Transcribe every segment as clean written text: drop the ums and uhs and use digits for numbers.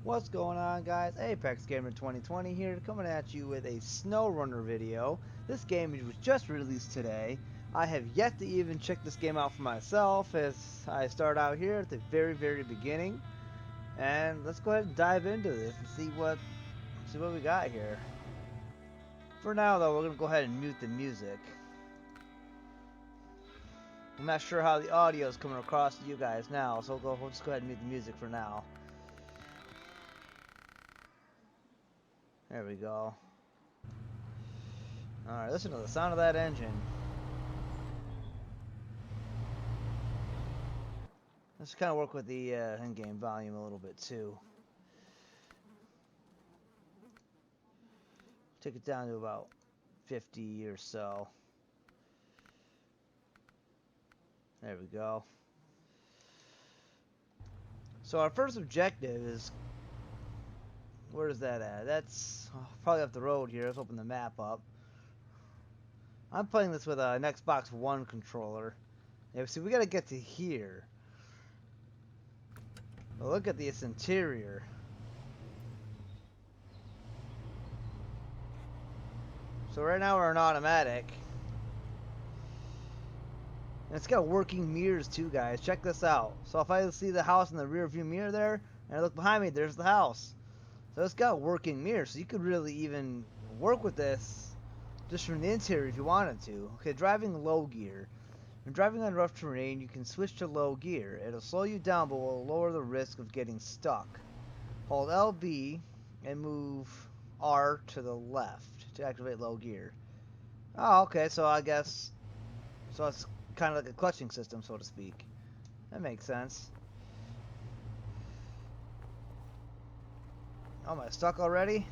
What's going on, guys? Apex Gamer 2020 here, coming at you with a SnowRunner video. This game was just released today. I have yet to even check this game out for myself, as I start out here at the very beginning. And let's go ahead and dive into this and see what we got here. For now, though, we're gonna go ahead and mute the music. I'm not sure how the audio is coming across to you guys now, so we'll just go ahead and mute the music for now. There we go. Alright, listen to the sound of that engine. Let's kind of work with the in-game volume a little bit too. Take it down to about 50 or so. There we go. So our first objective is... where is that at? That's probably up the road here. Let's open the map up. I'm playing this with an Xbox One controller. Yeah, see, we gotta get to here. But look at this interior. So right now we're in automatic. And it's got working mirrors too, guys. Check this out. So if I see the house in the rear view mirror there, and I look behind me, there's the house. So it's got working mirrors. So you could really even work with this just from the interior if you wanted to. Okay, driving low gear. When driving on rough terrain, you can switch to low gear. It'll slow you down, but will lower the risk of getting stuck. Hold LB and move R to the left to activate low gear. Oh, okay, so I guess... so it's kind of like a clutching system, so to speak. That makes sense. Oh, am I stuck already?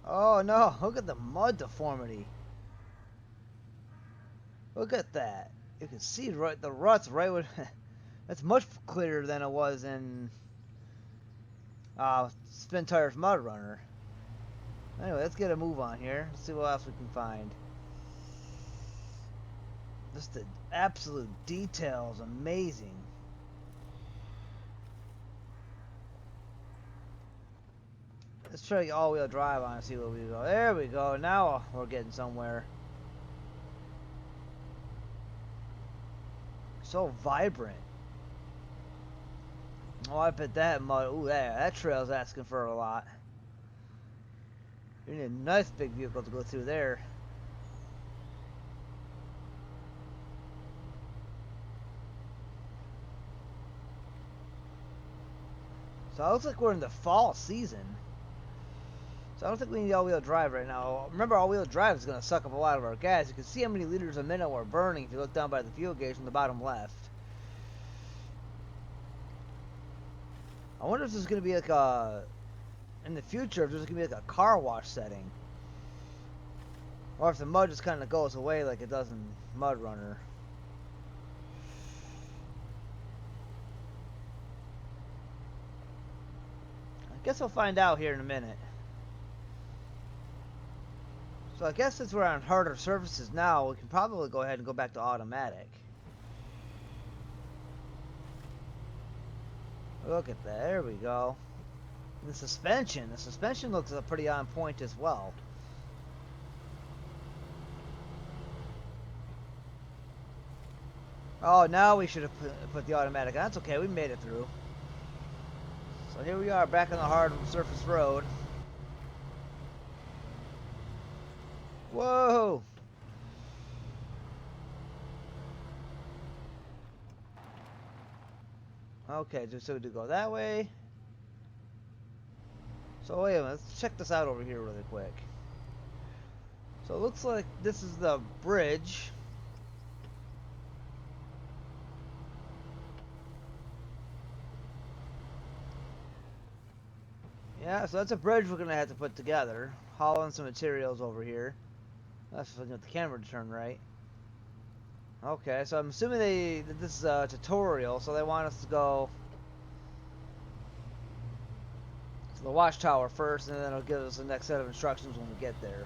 Oh no, look at the mud deformity. Look at that. You can see right the ruts right with... that's much clearer than it was in Spin Tires Mud Runner. Anyway, let's get a move on here. Let's see what else we can find. Just the absolute details, amazing. Let's try all-wheel drive on and see where we go. There we go. Now we're getting somewhere. So vibrant. Oh, I bet that mud. Ooh, that trail's asking for a lot. You need a nice big vehicle to go through there. So it looks like we're in the fall season. So I don't think we need all-wheel drive right now. Remember, all-wheel drive is going to suck up a lot of our gas. You can see how many liters a minute we're burning if you look down by the fuel gauge on the bottom left. I wonder if this is going to be like a... in the future, if there's going to be like a car wash setting. Or if the mud just kind of goes away like it does in Mud Runner. I guess we'll find out here in a minute. So I guess since we're on harder surfaces now, we can probably go ahead and go back to automatic. Look at that, there we go. The suspension looks pretty on point as well. Oh, now we should have put the automatic on. That's okay, we made it through. So here we are back on the hard surface road. Whoa! Okay, so we do go that way. So wait a minute, let's check this out over here really quick. So it looks like this is the bridge. Yeah, so that's a bridge we're gonna have to put together. Haul in some materials over here. That's looking at the camera to turn right. Okay, so I'm assuming this is a tutorial, so they want us to go to the watchtower first, and then it'll give us the next set of instructions when we get there.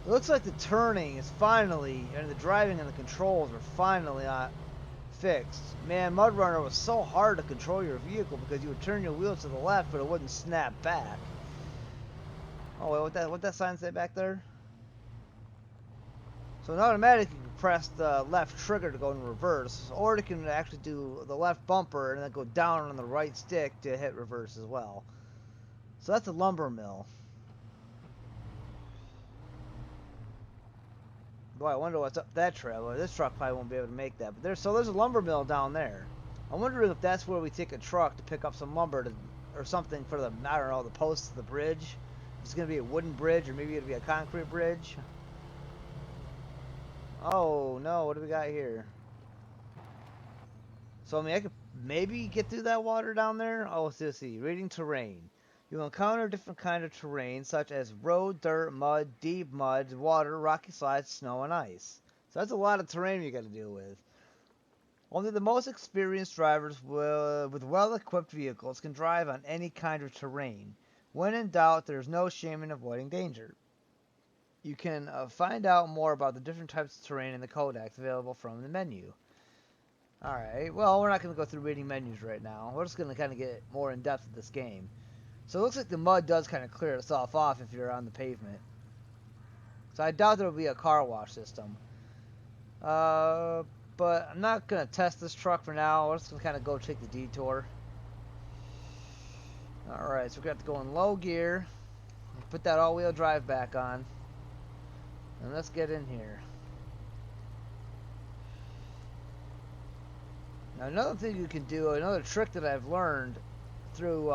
It looks like the turning is finally, and the driving and the controls are finally fixed. Man, Mud Runner was so hard to control your vehicle because you would turn your wheels to the left, but it wouldn't snap back. Oh wait, what that sign say back there? So in automatic, you can press the left trigger to go in reverse, or you can actually do the left bumper and then go down on the right stick to hit reverse as well. So that's a lumber mill. Boy, I wonder what's up that trail. Well, this truck probably won't be able to make that. But there's a lumber mill down there. I'm wondering if that's where we take a truck to pick up some lumber or something for the, I don't know, the posts of the bridge. If it's going to be a wooden bridge or maybe it'll be a concrete bridge. Oh, no, what do we got here? So, I mean, I could maybe get through that water down there. Oh, let's see. Reading terrain. You'll encounter different kind of terrain, such as road, dirt, mud, deep mud, water, rocky slides, snow, and ice. So that's a lot of terrain you got to deal with. Only the most experienced drivers with well-equipped vehicles can drive on any kind of terrain. When in doubt, there's no shame in avoiding danger. You can find out more about the different types of terrain in the codex available from the menu. Alright, well, we're not going to go through reading menus right now. We're just going to kind of get more in depth with this game. So it looks like the mud does kind of clear itself off if you're on the pavement. So I doubt there will be a car wash system. But I'm not going to test this truck for now. We're just going to kind of go take the detour. Alright, so we're going to have to go in low gear. Put that all-wheel drive back on. And let's get in here. Now another thing you can do, another trick that I've learned through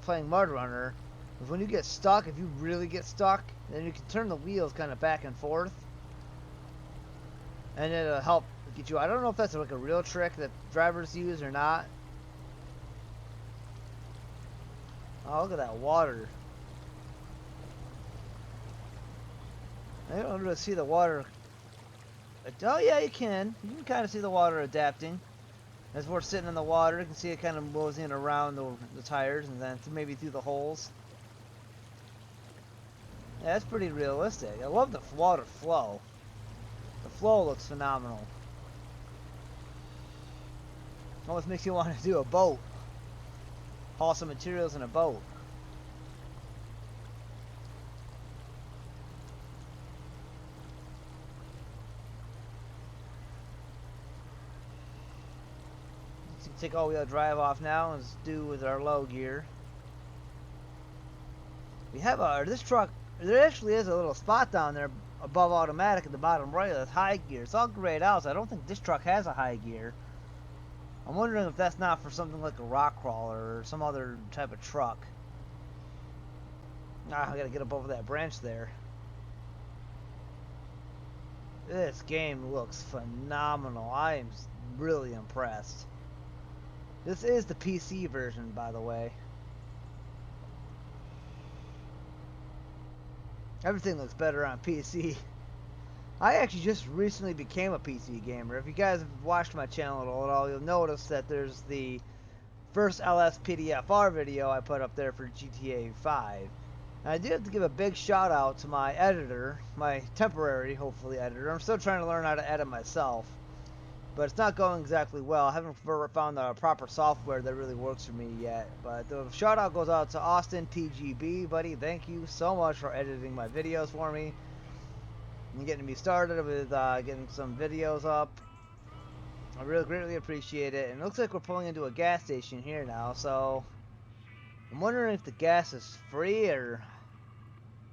playing Mud Runner, is when you get stuck, if you really get stuck, then you can turn the wheels kind of back and forth. And it'll help get you. I don't know if that's like a real trick that drivers use or not. Oh, look at that water. I don't really see the water. Oh yeah, you can. You can kind of see the water adapting. As we're sitting in the water, you can see it kind of moseying around the tires and then maybe through the holes. Yeah, that's pretty realistic. I love the water flow. The flow looks phenomenal. Almost makes you want to do a boat. Haul some materials in a boat. Take all-wheel drive off now and do with our low gear. We have this truck. There actually is a little spot down there above automatic at the bottom right that's high gear. It's all grayed out, so I don't think this truck has a high gear. I'm wondering if that's not for something like a rock crawler or some other type of truck. I gotta get up over that branch there. This game looks phenomenal. I am really impressed. This is the PC version, by the way. Everything looks better on PC. I actually just recently became a PC gamer. If you guys have watched my channel at all, you'll notice that there's the first LSPDFR video I put up there for GTA 5. And I do have to give a big shout out to my editor, my temporary, hopefully, editor. I'm still trying to learn how to edit myself. But it's not going exactly well. I haven't found the proper software that really works for me yet. But the shout out goes out to Austin TGB, buddy. Thank you so much for editing my videos for me and getting me started with getting some videos up. I really greatly appreciate it. And it looks like we're pulling into a gas station here now, so I'm wondering if the gas is free, or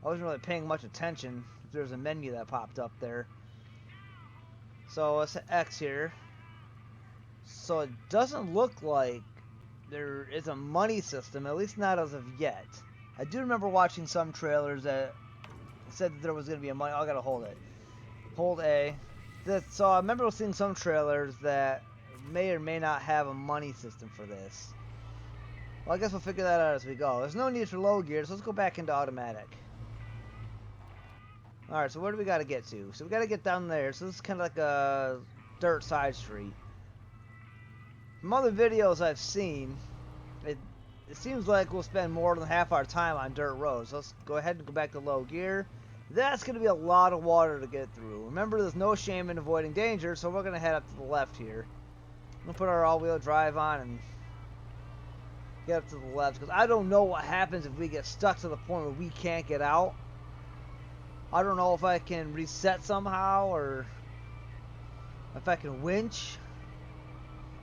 I wasn't really paying much attention if there's a menu that popped up there. So let's hit X here. So it doesn't look like there is a money system, at least not as of yet. I do remember watching some trailers that said that there was going to be a money. Oh, I gotta hold it. Hold A. So I remember seeing some trailers that may or may not have a money system for this. Well, I guess we'll figure that out as we go. There's no need for low gear, so let's go back into automatic. Alright, so where do we gotta get to? So we gotta get down there. So this is kind of like a dirt side street. From other videos I've seen, it seems like we'll spend more than half our time on dirt roads. So let's go ahead and go back to low gear. That's going to be a lot of water to get through. Remember, there's no shame in avoiding danger, so we're going to head up to the left here. We'll put our all-wheel drive on and get up to the left, because I don't know what happens if we get stuck to the point where we can't get out. I don't know if I can reset somehow, or if I can winch.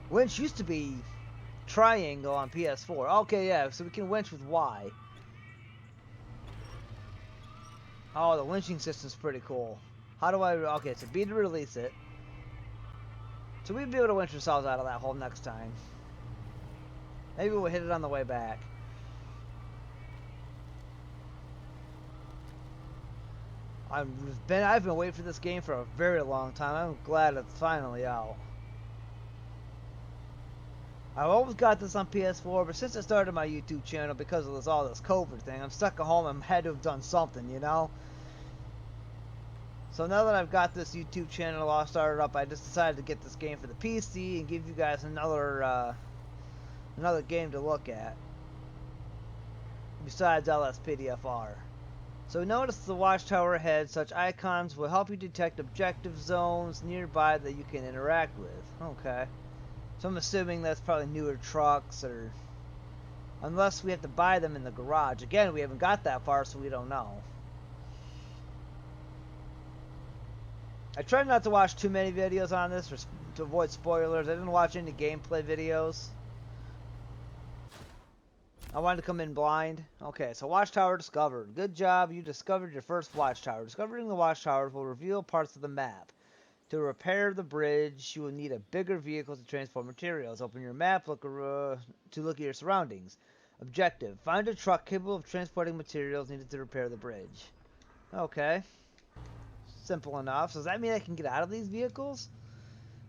Winch used to be triangle on PS4. Okay, yeah, so we can winch with Y. Oh, the winching system's pretty cool. How do I... Okay, so B to release it. So we'd be able to winch ourselves out of that hole next time. Maybe we'll hit it on the way back. I've been waiting for this game for a very long time. I'm glad it's finally out. I've always got this on PS4, but since I started my YouTube channel because of all this COVID thing, I'm stuck at home and had to have done something, you know? So now that I've got this YouTube channel all started up, I just decided to get this game for the PC and give you guys another game to look at. Besides LSPDFR. So notice the watchtower ahead. Such icons will help you detect objective zones nearby that you can interact with. Okay. So I'm assuming that's probably newer trucks, or... Unless we have to buy them in the garage. Again, we haven't got that far, so we don't know. I tried not to watch too many videos on this to avoid spoilers. I didn't watch any gameplay videos. I wanted to come in blind. Okay, so watchtower discovered. Good job, you discovered your first watchtower. Discovering the watchtowers will reveal parts of the map. To repair the bridge, you will need a bigger vehicle to transport materials. Open your map to look at your surroundings. Objective: find a truck capable of transporting materials needed to repair the bridge. Okay. Simple enough. So does that mean I can get out of these vehicles?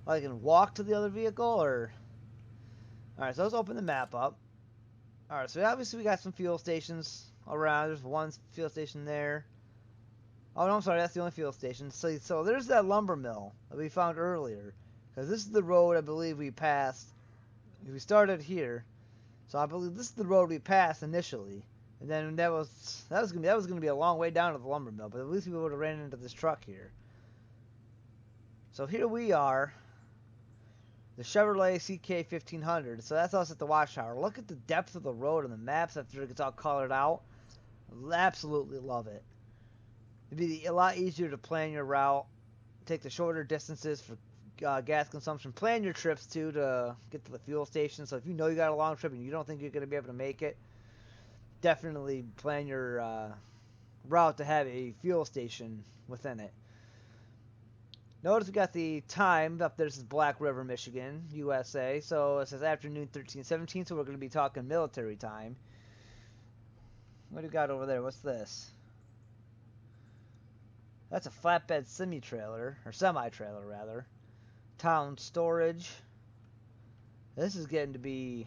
Like I can walk to the other vehicle, or... Alright, so let's open the map up. Alright, so obviously we got some fuel stations around. There's one fuel station there. Oh, no, I'm sorry, that's the only fuel station. So there's that lumber mill that we found earlier. Because this is the road I believe we passed. We started here. So I believe this is the road we passed initially. And then that was gonna be a long way down to the lumber mill, but at least we would have ran into this truck here. So here we are. The Chevrolet CK-1500. So that's us at the watchtower. Look at the depth of the road on the maps after it gets all colored out. Absolutely love it. It'd be a lot easier to plan your route, take the shorter distances for gas consumption, plan your trips too to get to the fuel station. So if you know you got a long trip and you don't think you're going to be able to make it, definitely plan your route to have a fuel station within it. Notice we got the time up there. This is Black River, Michigan, USA. So it says afternoon 13:17, so we're going to be talking military time. What do we got over there? What's this? That's a flatbed semi-trailer, or semi-trailer rather. Town storage. This is getting to be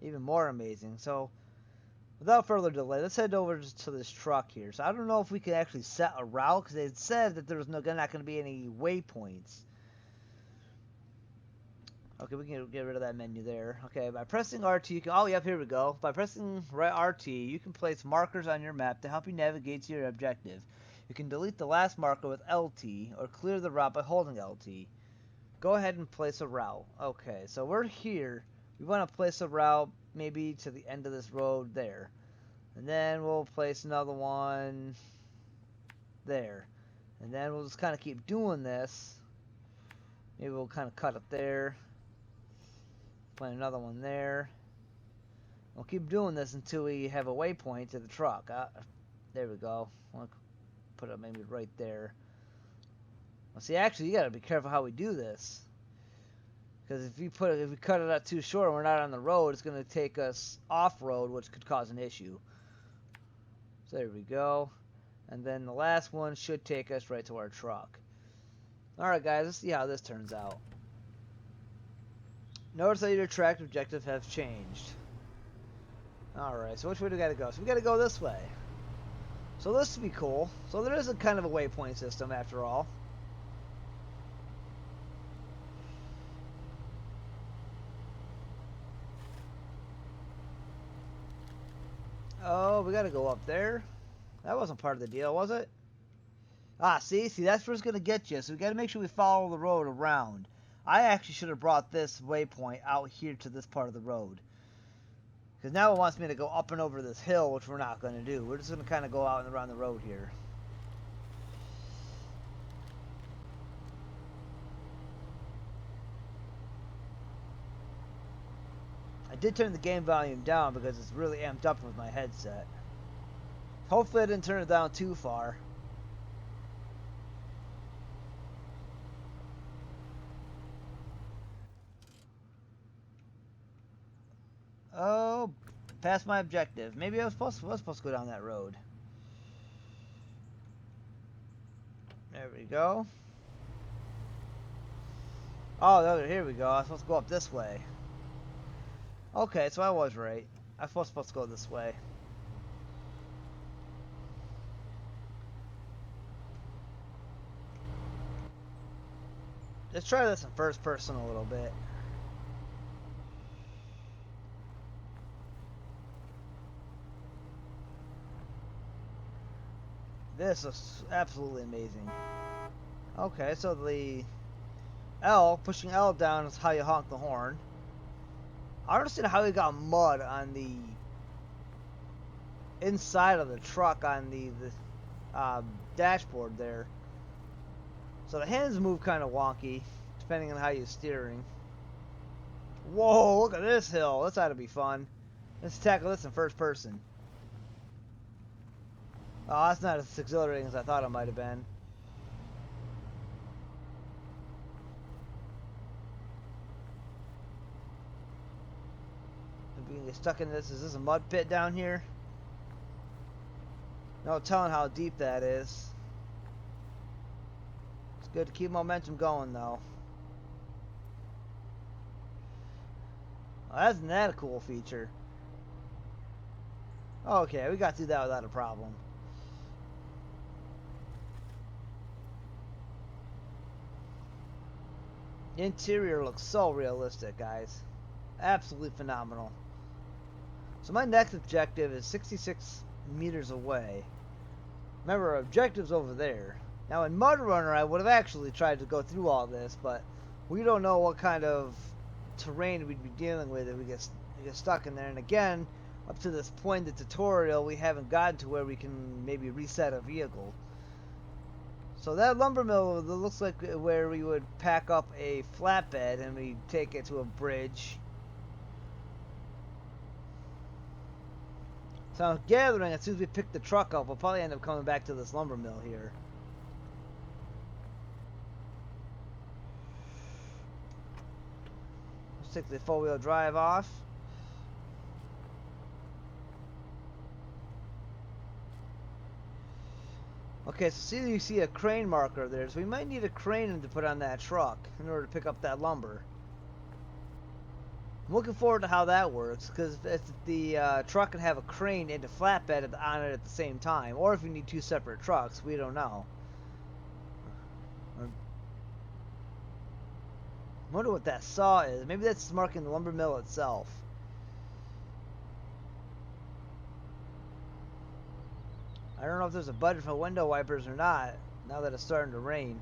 even more amazing. So, without further delay, let's head over to this truck here. So I don't know if we can actually set a route, because they said that there was not going to be any waypoints. Okay, we can get rid of that menu there. Okay, by pressing RT, you can... Oh, yep, here we go. By pressing RT, you can place markers on your map to help you navigate to your objective. You can delete the last marker with LT, or clear the route by holding LT. Go ahead and place a route. Okay, so we're here. We want to place a route maybe to the end of this road there. And then we'll place another one there. And then we'll just kind of keep doing this. Maybe we'll kind of cut it there. Plant another one there. We'll keep doing this until we have a waypoint to the truck. There we go. I'll put it maybe right there. Well, see, actually, you gotta be careful how we do this, because if we cut it out too short and we're not on the road, it's gonna take us off road, which could cause an issue. So there we go. And then the last one should take us right to our truck. All right, guys, let's see how this turns out. Notice that your track objectives have changed. Alright, so which way do we gotta go? So we gotta go this way. So this would be cool. So there is a kind of a waypoint system after all. Oh, we gotta go up there. That wasn't part of the deal, was it? Ah, see, that's where it's gonna get you. So we gotta make sure we follow the road around. I actually should have brought this waypoint out here to this part of the road. Because now it wants me to go up and over this hill, which we're not gonna do. We're just gonna kind of go out and around the road here. I did turn the game volume down because it's really amped up with my headset. Hopefully I didn't turn it down too far. Oh, past my objective. Maybe I was supposed to go down that road. There we go. Oh, here we go. I was supposed to go up this way. Okay, so I was right. I was supposed to go this way. Let's try this in first person a little bit. This is absolutely amazing. Okay, so the pushing L down is how you honk the horn. I don't understand how we got mud on the inside of the truck on the dashboard there. So the hands move kind of wonky, depending on how you're steering. Whoa, look at this hill. This ought to be fun. Let's tackle this in first person. Oh, that's not as exhilarating as I thought it might have been. Being stuck in this, is this a mud pit down here? No telling how deep that is. It's good to keep momentum going though. Oh, isn't that a cool feature? Okay, we got through that without a problem. The interior looks so realistic, guys. Absolutely phenomenal. So my next objective is 66 meters away. Remember, our objective's over there. Now in Mud Runner, I would have actually tried to go through all this, but we don't know what kind of terrain we'd be dealing with if we get stuck in there. And again, up to this point in the tutorial, we haven't gotten to where we can maybe reset a vehicle. So that lumber mill looks like where we would pack up a flatbed and we take it to a bridge. So I'm gathering as soon as we pick the truck up, we'll probably end up coming back to this lumber mill here. Let's take the four-wheel drive off. Okay, so see, you see a crane marker there, so we might need a crane to put on that truck in order to pick up that lumber. I'm looking forward to how that works, because if the truck can have a crane and a flatbed on it at the same time, or if you need two separate trucks, we don't know. I wonder what that saw is. Maybe that's marking the lumber mill itself. I don't know if there's a button for window wipers or not, now that it's starting to rain.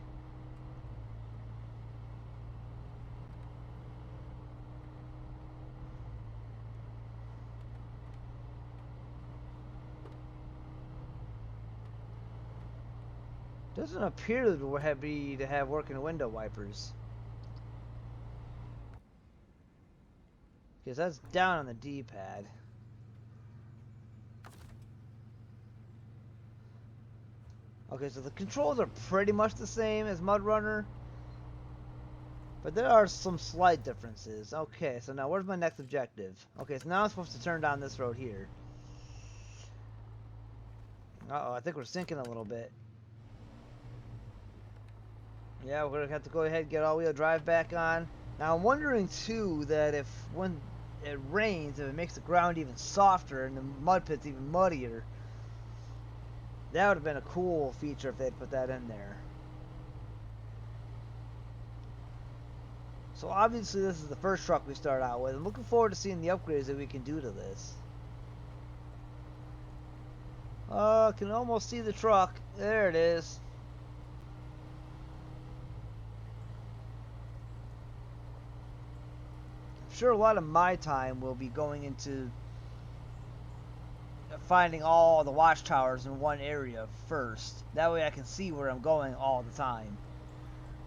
Doesn't appear to have working window wipers. Because that's down on the D-pad. Okay, so the controls are pretty much the same as Mud Runner, but there are some slight differences. Okay, so now where's my next objective? Okay, so now I'm supposed to turn down this road here. Uh-oh, I think we're sinking a little bit. Yeah, we're gonna have to go ahead and get all-wheel drive back on. Now I'm wondering too that if when it rains, if it makes the ground even softer and the mud pit's even muddier. That would have been a cool feature if they'd put that in there. So obviously this is the first truck we start out with. I'm looking forward to seeing the upgrades that we can do to this. Can almost see the truck. There it is. I'm sure a lot of my time will be going into finding all the watchtowers in one area first. That way I can see where I'm going all the time.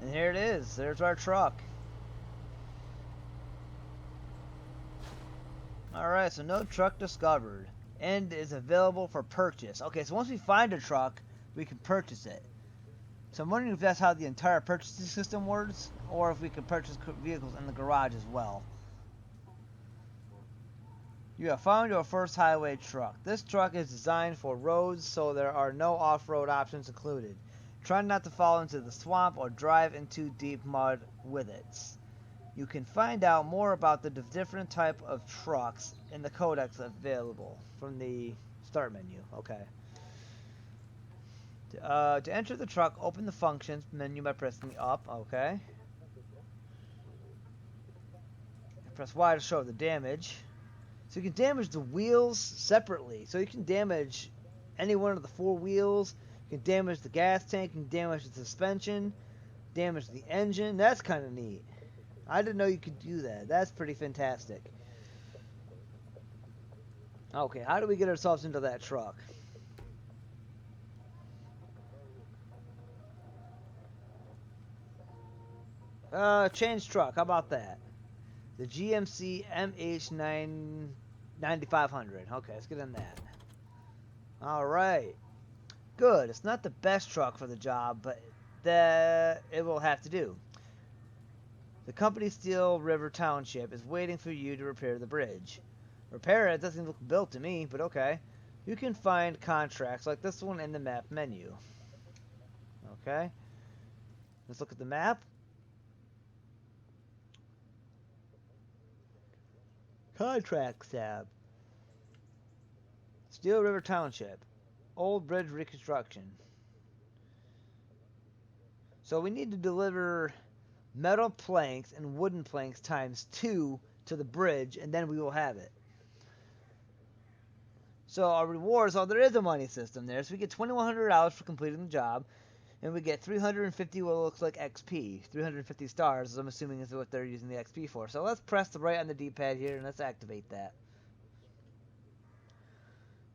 And here it is. There's our truck. Alright, so no truck discovered. And is available for purchase. Okay, so once we find a truck, we can purchase it. So I'm wondering if that's how the entire purchasing system works, or if we can purchase vehicles in the garage as well. You have found your first highway truck. This truck is designed for roads, so there are no off-road options included. Try not to fall into the swamp or drive into deep mud with it. You can find out more about the different type of trucks in the codex available from the start menu. Okay. To enter the truck, open the functions menu by pressing up. Okay. Press Y to show the damage. So you can damage the wheels separately. So you can damage any one of the four wheels. You can damage the gas tank. You can damage the suspension. Damage the engine. That's kind of neat. I didn't know you could do that. That's pretty fantastic. Okay, how do we get ourselves into that truck? Change truck. How about that? The GMC MH9 9500. Okay, let's get in that. Alright. Good. It's not the best truck for the job, but it will have to do. The company Steel River Township is waiting for you to repair the bridge. Repair it doesn't look built to me, but okay. You can find contracts like this one in the map menu. Okay. Let's look at the map. Contracts tab. Steel River Township. Old bridge reconstruction. So we need to deliver metal planks and wooden planks times 2 to the bridge, and then we will have it. So our rewards, there is a money system there. So we get $2,100 for completing the job, and we get 350 what looks like XP. 350 stars, I'm assuming is what they're using the XP for. So let's press the right on the D-pad here, and let's activate that.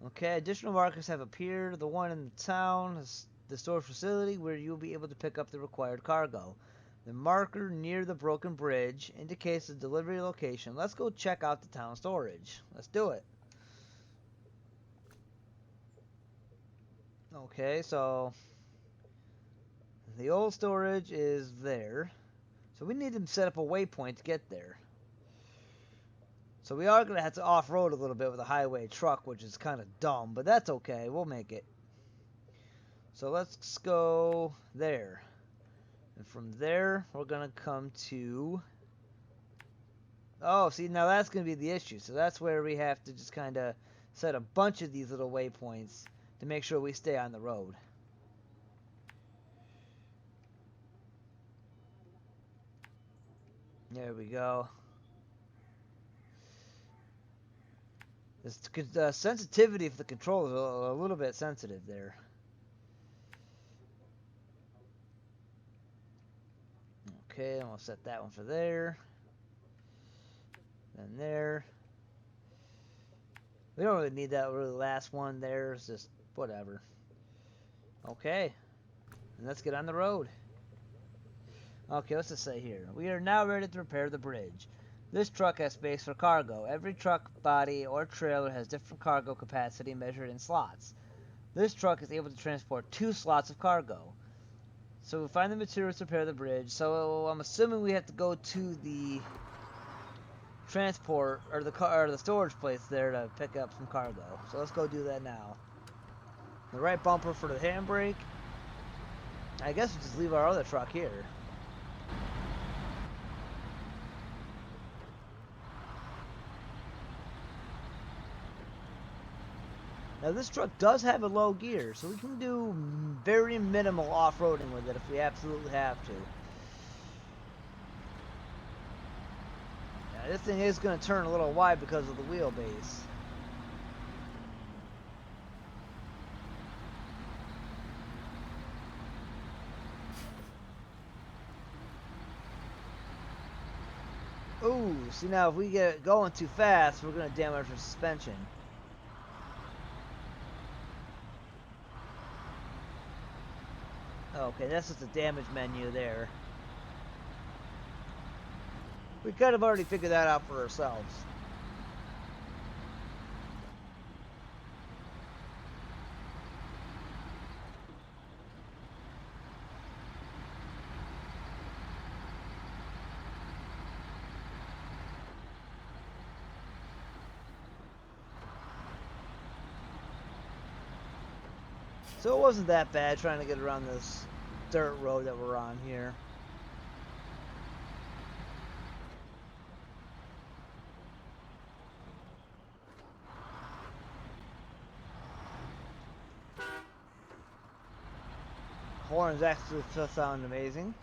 Okay, additional markers have appeared. The one in the town is the storage facility where you'll be able to pick up the required cargo. The marker near the broken bridge indicates the delivery location. Let's go check out the town storage. Let's do it. Okay, so the old storage is there. So we need to set up a waypoint to get there. So we are going to have to off-road a little bit with a highway truck, which is kind of dumb, but that's okay. We'll make it. So let's go there. And from there, we're going to come to... Oh, see, now that's going to be the issue. So that's where we have to just kind of set a bunch of these little waypoints to make sure we stay on the road. There we go. The sensitivity for the controls is a little bit sensitive there. Okay, and we'll set that one for there. Then there. We don't really need that really last one there. It's just whatever. Okay. And let's get on the road. Okay, what's it say here? We are now ready to repair the bridge. This truck has space for cargo. Every truck, body, or trailer has different cargo capacity measured in slots. This truck is able to transport 2 slots of cargo. So we'll find the materials to repair the bridge. So I'm assuming we have to go to the transport or the storage place there to pick up some cargo. So let's go do that now. The right bumper for the handbrake. I guess we'll just leave our other truck here. Now this truck does have a low gear, so we can do very minimal off-roading with it if we absolutely have to. Now this thing is going to turn a little wide because of the wheelbase. Ooh, see now if we get it going too fast, we're going to damage our suspension. Okay, that's just a damage menu there. We could have already figured that out for ourselves. So it wasn't that bad trying to get around this dirt road that we're on here. Horns actually sound amazing.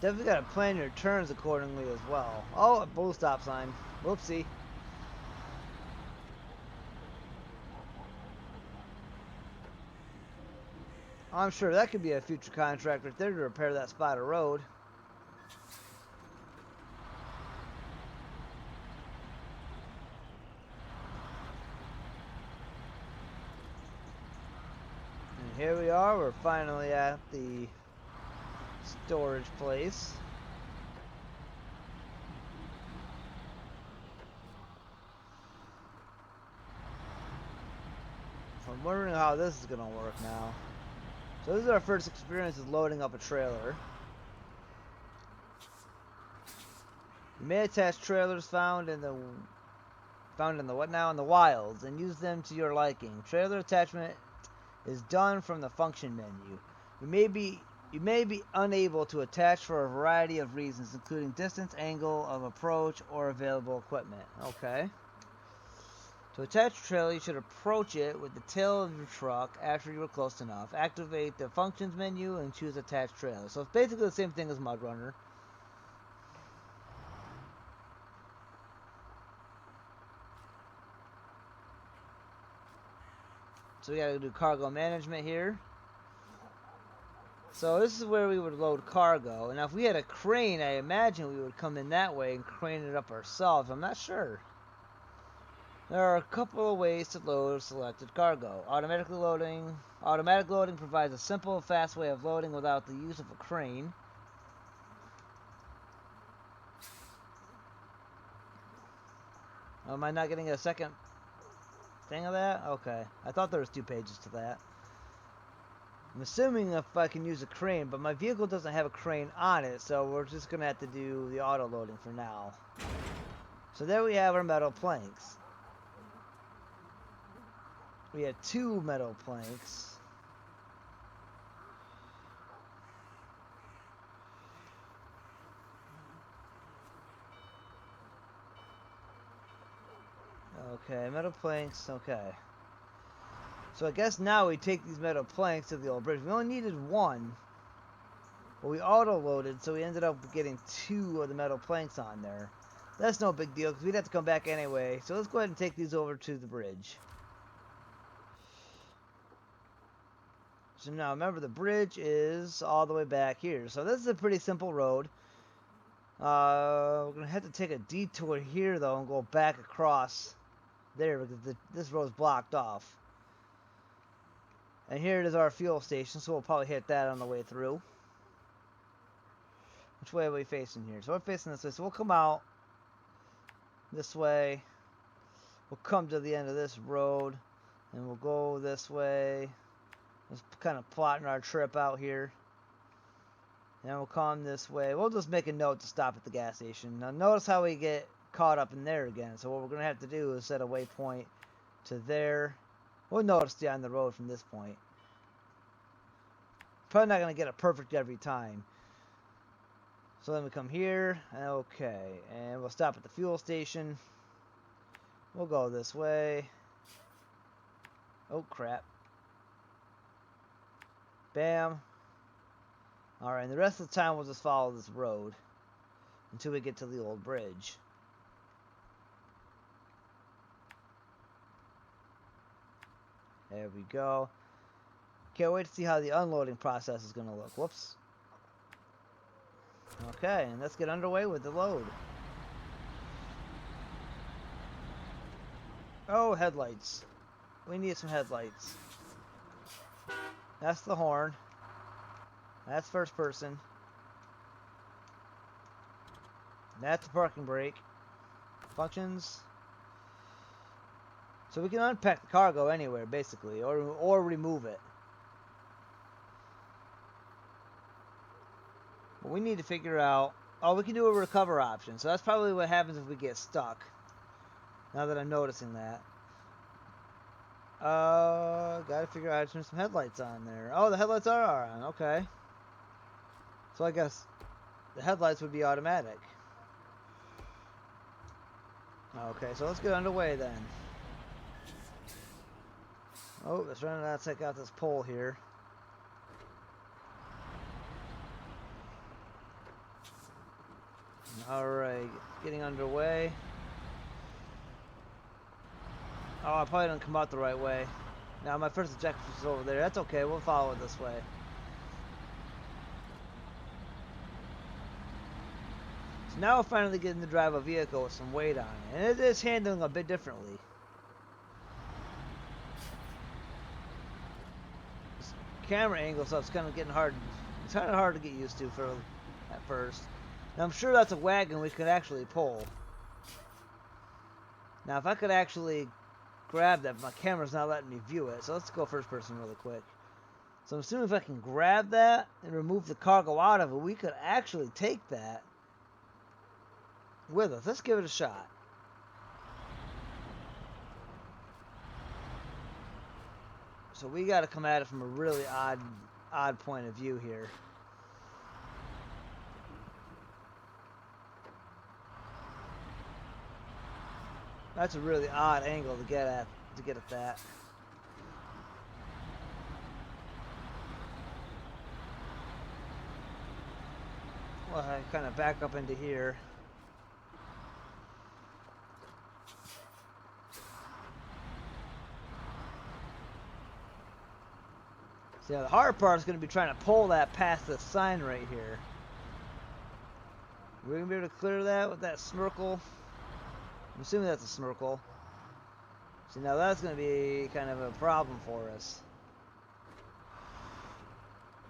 Definitely got to plan your turns accordingly as well. Oh, a bull stop sign. Whoopsie. I'm sure that could be a future contract right there to repair that spot of road. And here we are. We're finally at the storage place. I'm wondering how this is going to work now. So this is our first experience with loading up a trailer. You may attach trailers found in the what now? In the wilds, and use them to your liking. Trailer attachment is done from the function menu. You may be unable to attach for a variety of reasons, including distance, angle of approach, or available equipment. Okay. To attach a trailer, you should approach it with the tail of your truck after you are close enough. Activate the functions menu and choose attach trailer. So it's basically the same thing as Mud Runner. So we gotta do cargo management here. So this is where we would load cargo. And now if we had a crane, I imagine we would come in that way and crane it up ourselves. I'm not sure. There are a couple of ways to load selected cargo. Automatic loading provides a simple, fast way of loading without the use of a crane. Am I not getting a second thing of that? Okay. I thought there was 2 pages to that. I'm assuming if I can use a crane, but my vehicle doesn't have a crane on it, so we're just going to have to do the auto loading for now. So there we have our metal planks. We have 2 metal planks. Okay, metal planks, okay. So I guess now we take these metal planks to the old bridge. We only needed 1. But we auto-loaded, so we ended up getting 2 of the metal planks on there. That's no big deal, because we'd have to come back anyway. So let's go ahead and take these over to the bridge. So now remember, the bridge is all the way back here. So this is a pretty simple road. We're going to have to take a detour here, though, and go back across there, because this road's blocked off. And here it is our fuel station, so we'll probably hit that on the way through. Which way are we facing here? So we're facing this way, so we'll come out this way. We'll come to the end of this road, and we'll go this way. Just kind of plotting our trip out here. And we'll come this way. We'll just make a note to stop at the gas station. Now notice how we get caught up in there again. So what we're going to have to do is set a waypoint to there. We'll notice stay on the road from this point. Probably not going to get it perfect every time. So then we come here. Okay. And we'll stop at the fuel station. We'll go this way. Oh, crap. Bam. Alright, and the rest of the time we'll just follow this road until we get to the old bridge. There we go. Can't wait to see how the unloading process is going to look. Whoops. Okay, and let's get underway with the load. Oh, headlights. We need some headlights. That's the horn. That's first person. That's the parking brake. Functions. So we can unpack the cargo anywhere, basically, or remove it. But we need to figure out... Oh, we can do a recover option. So that's probably what happens if we get stuck. Now that I'm noticing that. Gotta figure out how to turn some headlights on there. Oh, the headlights are on. Okay. So I guess the headlights would be automatic. Okay, so let's get underway then. Oh, let's run out, check out this pole here. Alright, getting underway. Oh, I probably didn't come out the right way. Now, my first objective is over there. That's okay, we'll follow it this way. So now we're finally getting to drive a vehicle with some weight on it. And it is handling a bit differently. This camera angle stuff's kind of getting hard. It's kind of hard to get used to at first. Now, I'm sure that's a wagon we could actually pull. Now, if I could actually grab that, but my camera's not letting me view it. So let's go first person really quick. So I'm assuming if I can grab that and remove the cargo out of it, we could actually take that with us. Let's give it a shot. So we got to come at it from a really odd point of view here. That's a really odd angle to get at that. Well, I kind of back up into here. See, now the hard part is going to be trying to pull that past this sign right here. We're going to be able to clear that with that snorkel. I'm assuming that's a snorkel. See, now that's going to be kind of a problem for us.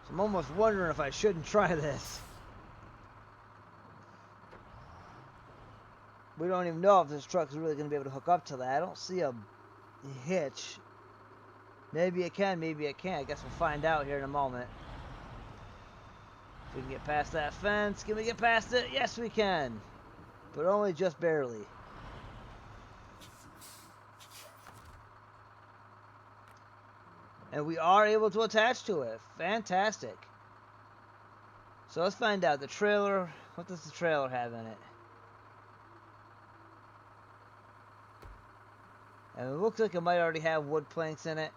So I'm almost wondering if I shouldn't try this. We don't even know if this truck is really going to be able to hook up to that. I don't see a hitch. Maybe it can, maybe it can't. I guess we'll find out here in a moment. If we can get past that fence. Can we get past it? Yes, we can. But only just barely. And we are able to attach to it. Fantastic. So let's find out. The trailer. What does the trailer have in it? And it looks like it might already have wood planks in it.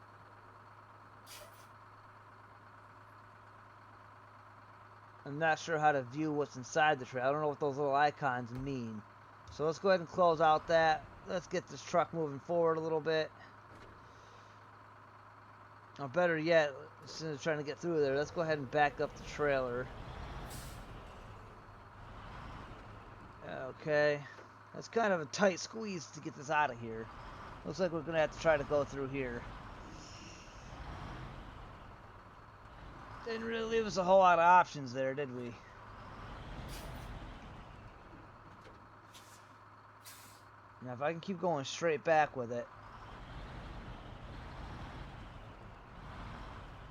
I'm not sure how to view what's inside the trailer. I don't know what those little icons mean. So let's go ahead and close out that. Let's get this truck moving forward a little bit. Or better yet, instead of trying to get through there, let's go ahead and back up the trailer. Okay. That's kind of a tight squeeze to get this out of here. Looks like we're going to have to try to go through here. Didn't really leave us a whole lot of options there, did we? Now, if I can keep going straight back with it.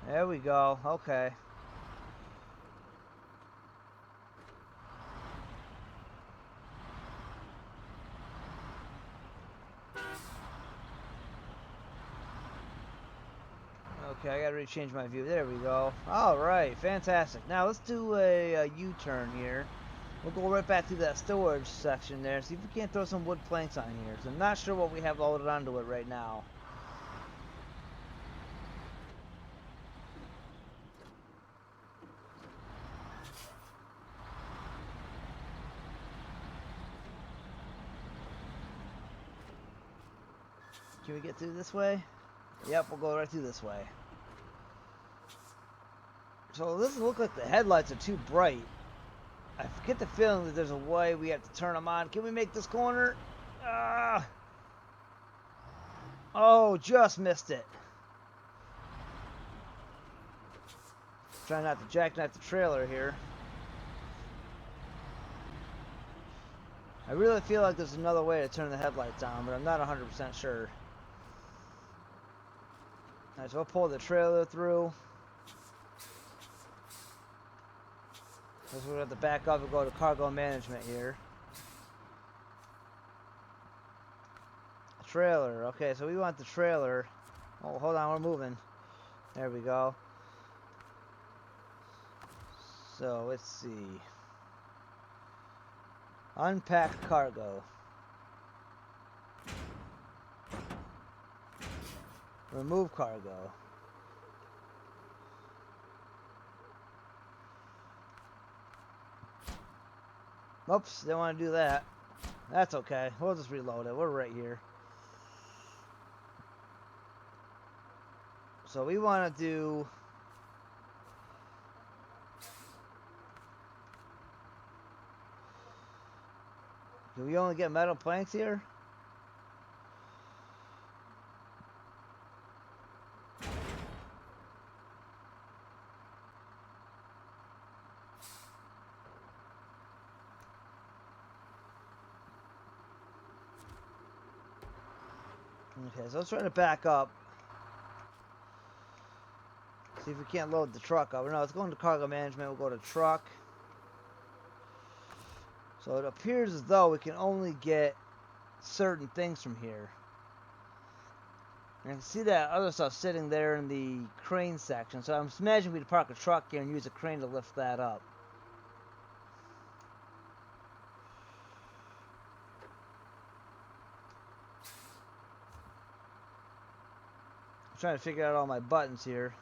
There we go. Okay. Okay, I gotta rechange my view. There we go. Alright, fantastic. Now let's do a U-turn here. We'll go right back through that storage section there. See if we can't throw some wood planks on here. So I'm not sure what we have loaded onto it right now. Can we get through this way? Yep, we'll go right through this way. So this looks like the headlights are too bright. I get the feeling that there's a way we have to turn them on. Can we make this corner? Ah! Oh, just missed it. Try not to jackknife the trailer here. I really feel like there's another way to turn the headlights on, but I'm not 100% sure. Alright, so we'll pull the trailer through. So we're going to have to back up and go to cargo management here. Trailer. Okay, so we want the trailer. Oh, hold on, we're moving. There we go. So, let's see. Unpack cargo. Remove cargo. Oops, didn't want to do that. That's okay. We'll just reload it. We're right here. So we want to do... Do we only get metal planks here? Okay, so let's try to back up. See if we can't load the truck up. No, let's go into cargo management. We'll go to truck. So it appears as though we can only get certain things from here. And I can see that other stuff sitting there in the crane section. So I'm imagining we'd park a truck here and use a crane to lift that up. I'm trying to figure out all my buttons here.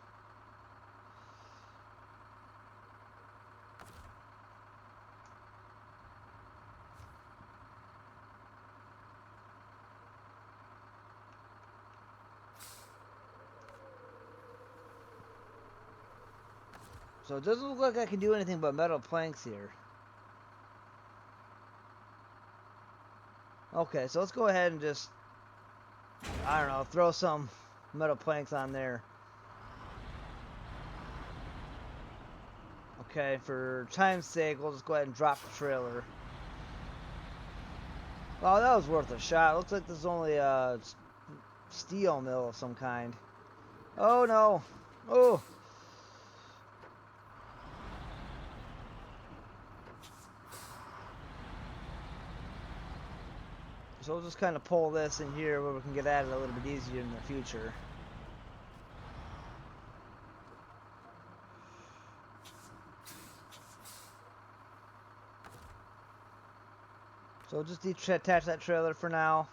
So it doesn't look like I can do anything but metal planks here. Okay, so let's go ahead and just, I don't know, throw some metal planks on there. Okay, for time's sake, we'll just go ahead and drop the trailer. Well, that was worth a shot. Looks like there's only a steel mill of some kind. Oh no! Oh! So we'll just kind of pull this in here where we can get at it a little bit easier in the future. So we'll just detach that trailer for now.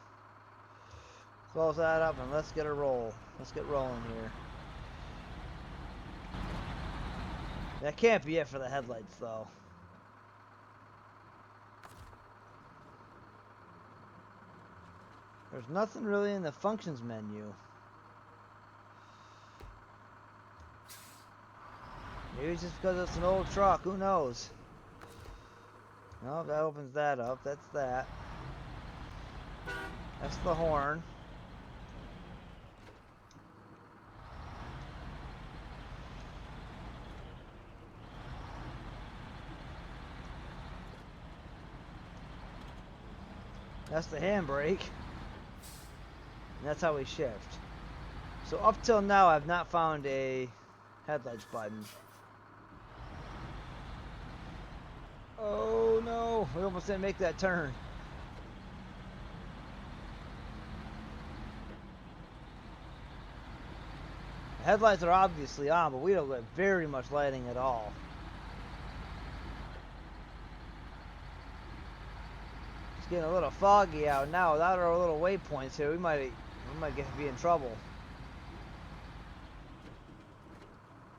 Close that up and let's get a roll. Let's get rolling here. That can't be it for the headlights though. There's nothing really in the functions menu. Maybe it's just because it's an old truck, who knows? No, that opens that up, that's that. That's the horn. That's the handbrake. And that's how we shift. So up till now, I've not found a headlights button. Oh no, we almost didn't make that turn. The headlights are obviously on, but we don't get very much lighting at all. It's getting a little foggy out now. Without our little waypoints here, we might be in trouble.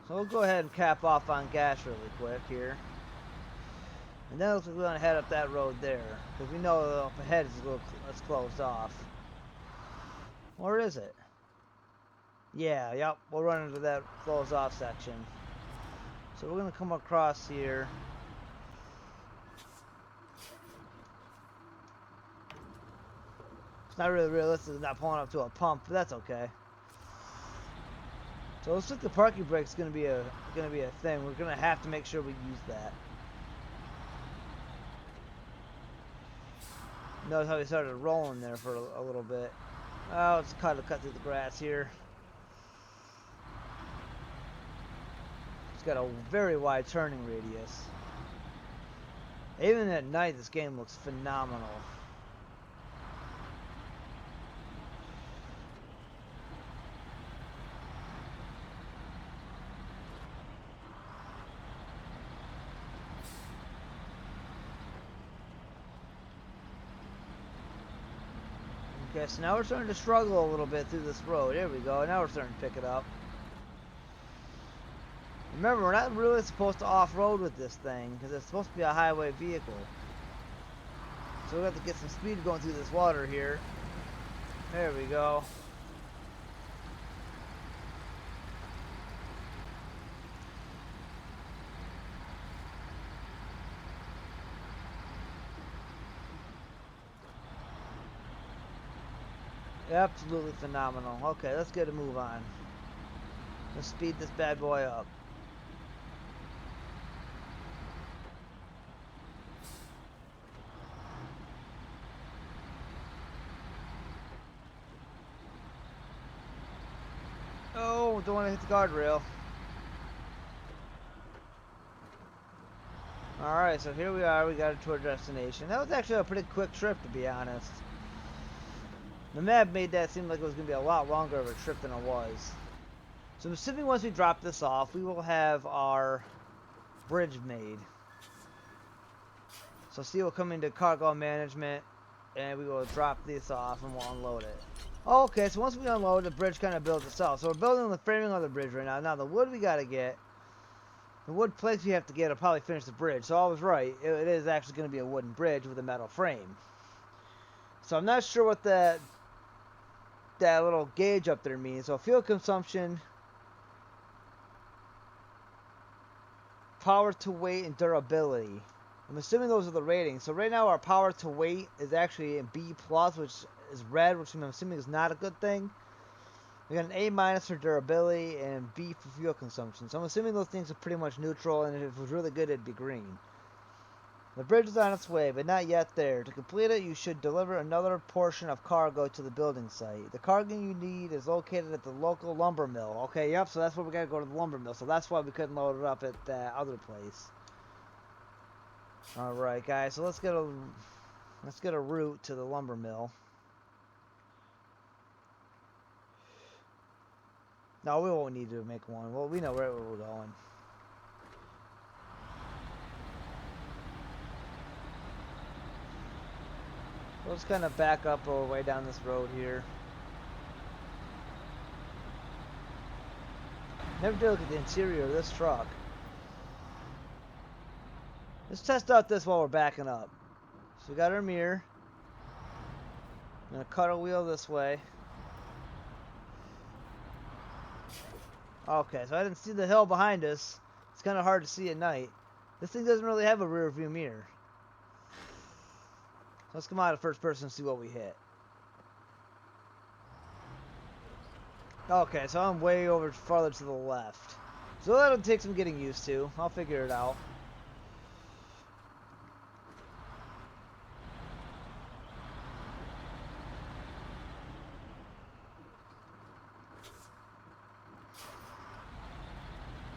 So we'll go ahead and cap off on gas really quick here. And then we're going to head up that road there. Because we know that up ahead it's closed off. Or is it? Yeah, yep. We'll run into that closed off section. So we're going to come across here. It's not really realistic, not pulling up to a pump, but that's okay. So it looks like the parking brake's gonna be a thing. We're gonna have to make sure we use that. Notice how he started rolling there for a little bit. Oh, it's cut through the grass here. It's got a very wide turning radius. Even at night, this game looks phenomenal. Okay, so now we're starting to struggle a little bit through this road. There we go. Now we're starting to pick it up. Remember, we're not really supposed to off-road with this thing because it's supposed to be a highway vehicle. So we have to get some speed going through this water here. There we go. Absolutely phenomenal. Okay, let's get a move on. Let's speed this bad boy up. Oh, don't want to hit the guardrail. Alright, so here we are. We got it to our destination. That was actually a pretty quick trip, to be honest. The map made that seem like it was going to be a lot longer of a trip than it was. So I'm assuming once we drop this off, we will have our bridge made. So C will come into cargo management, and we will drop this off and we'll unload it. Okay, so once we unload, the bridge kind of builds itself. So we're building the framing of the bridge right now. Now the wood we got to get, the wood planks we have to get will probably finish the bridge. So I was right. It is actually going to be a wooden bridge with a metal frame. So I'm not sure what that little gauge up there means. So fuel consumption, power to weight, and durability. I'm assuming those are the ratings. So right now our power to weight is actually in B+, which is red, which I'm assuming is not a good thing. We got an A- for durability and B for fuel consumption. So I'm assuming those things are pretty much neutral, and if it was really good, it'd be green. The bridge is on its way, but not yet there. To complete it, you should deliver another portion of cargo to the building site. The cargo you need is located at the local lumber mill. Okay, yep, so that's where we gotta go to the lumber mill. So that's why we couldn't load it up at that other place. Alright, guys, so let's get a route to the lumber mill. No, we won't need to make one. Well, we know where we're going. We'll just kind of back up our way down this road here. Never did look at the interior of this truck. Let's test out this while we're backing up. So we got our mirror. I'm going to cut our wheel this way. Okay, so I didn't see the hill behind us. It's kind of hard to see at night. This thing doesn't really have a rear view mirror. So let's come out of first person and see what we hit. Okay, so I'm way over farther to the left. So that'll take some getting used to. I'll figure it out.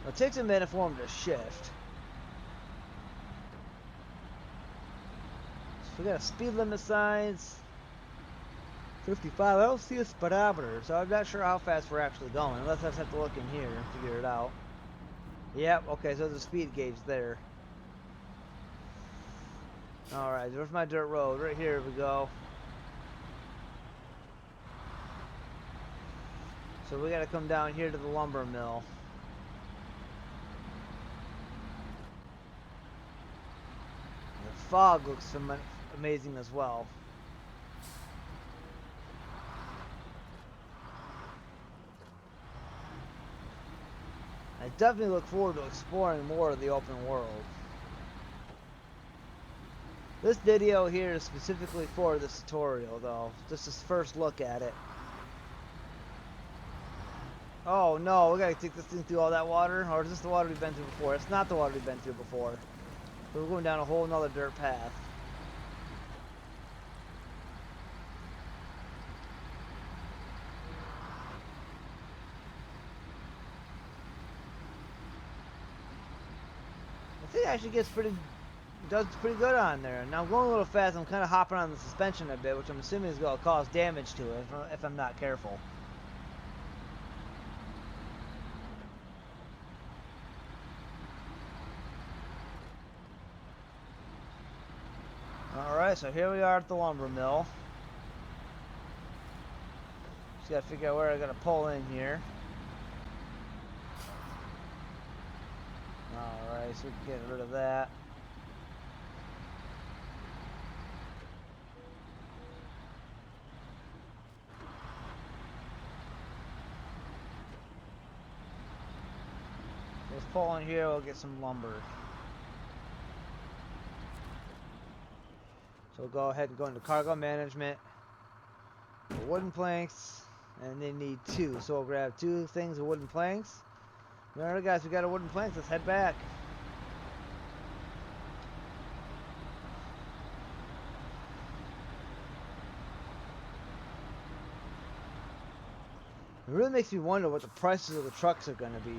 It takes a minute for them to shift. So we got a speed limit signs. 55. I don't see a speedometer, so I'm not sure how fast we're actually going. Unless I just have to look in here and figure it out. Yep, okay, so there's a speed gauge there. Alright, there's my dirt road. Right here we go. So we gotta come down here to the lumber mill. The fog looks amazing as well. I definitely look forward to exploring more of the open world. This video here is specifically for this tutorial, though. Just this first look at it. Oh no, we gotta take this thing through all that water? Or is this the water we've been through before? It's not the water we've been through before. We're going down a whole nother dirt path. I think it actually does pretty good on there. Now I'm going a little fast. I'm kind of hopping on the suspension a bit, which I'm assuming is going to cause damage to it if I'm not careful. Alright, so here we are at the lumber mill. Just gotta figure out where I gotta pull in here. Alright, so we can get rid of that. Let's pull in here, we'll get some lumber. So we'll go ahead and go into cargo management. Wooden planks, and they need 2. So we'll grab 2 things of wooden planks. Alright guys, we got our wooden planks, let's head back. It really makes me wonder what the prices of the trucks are going to be.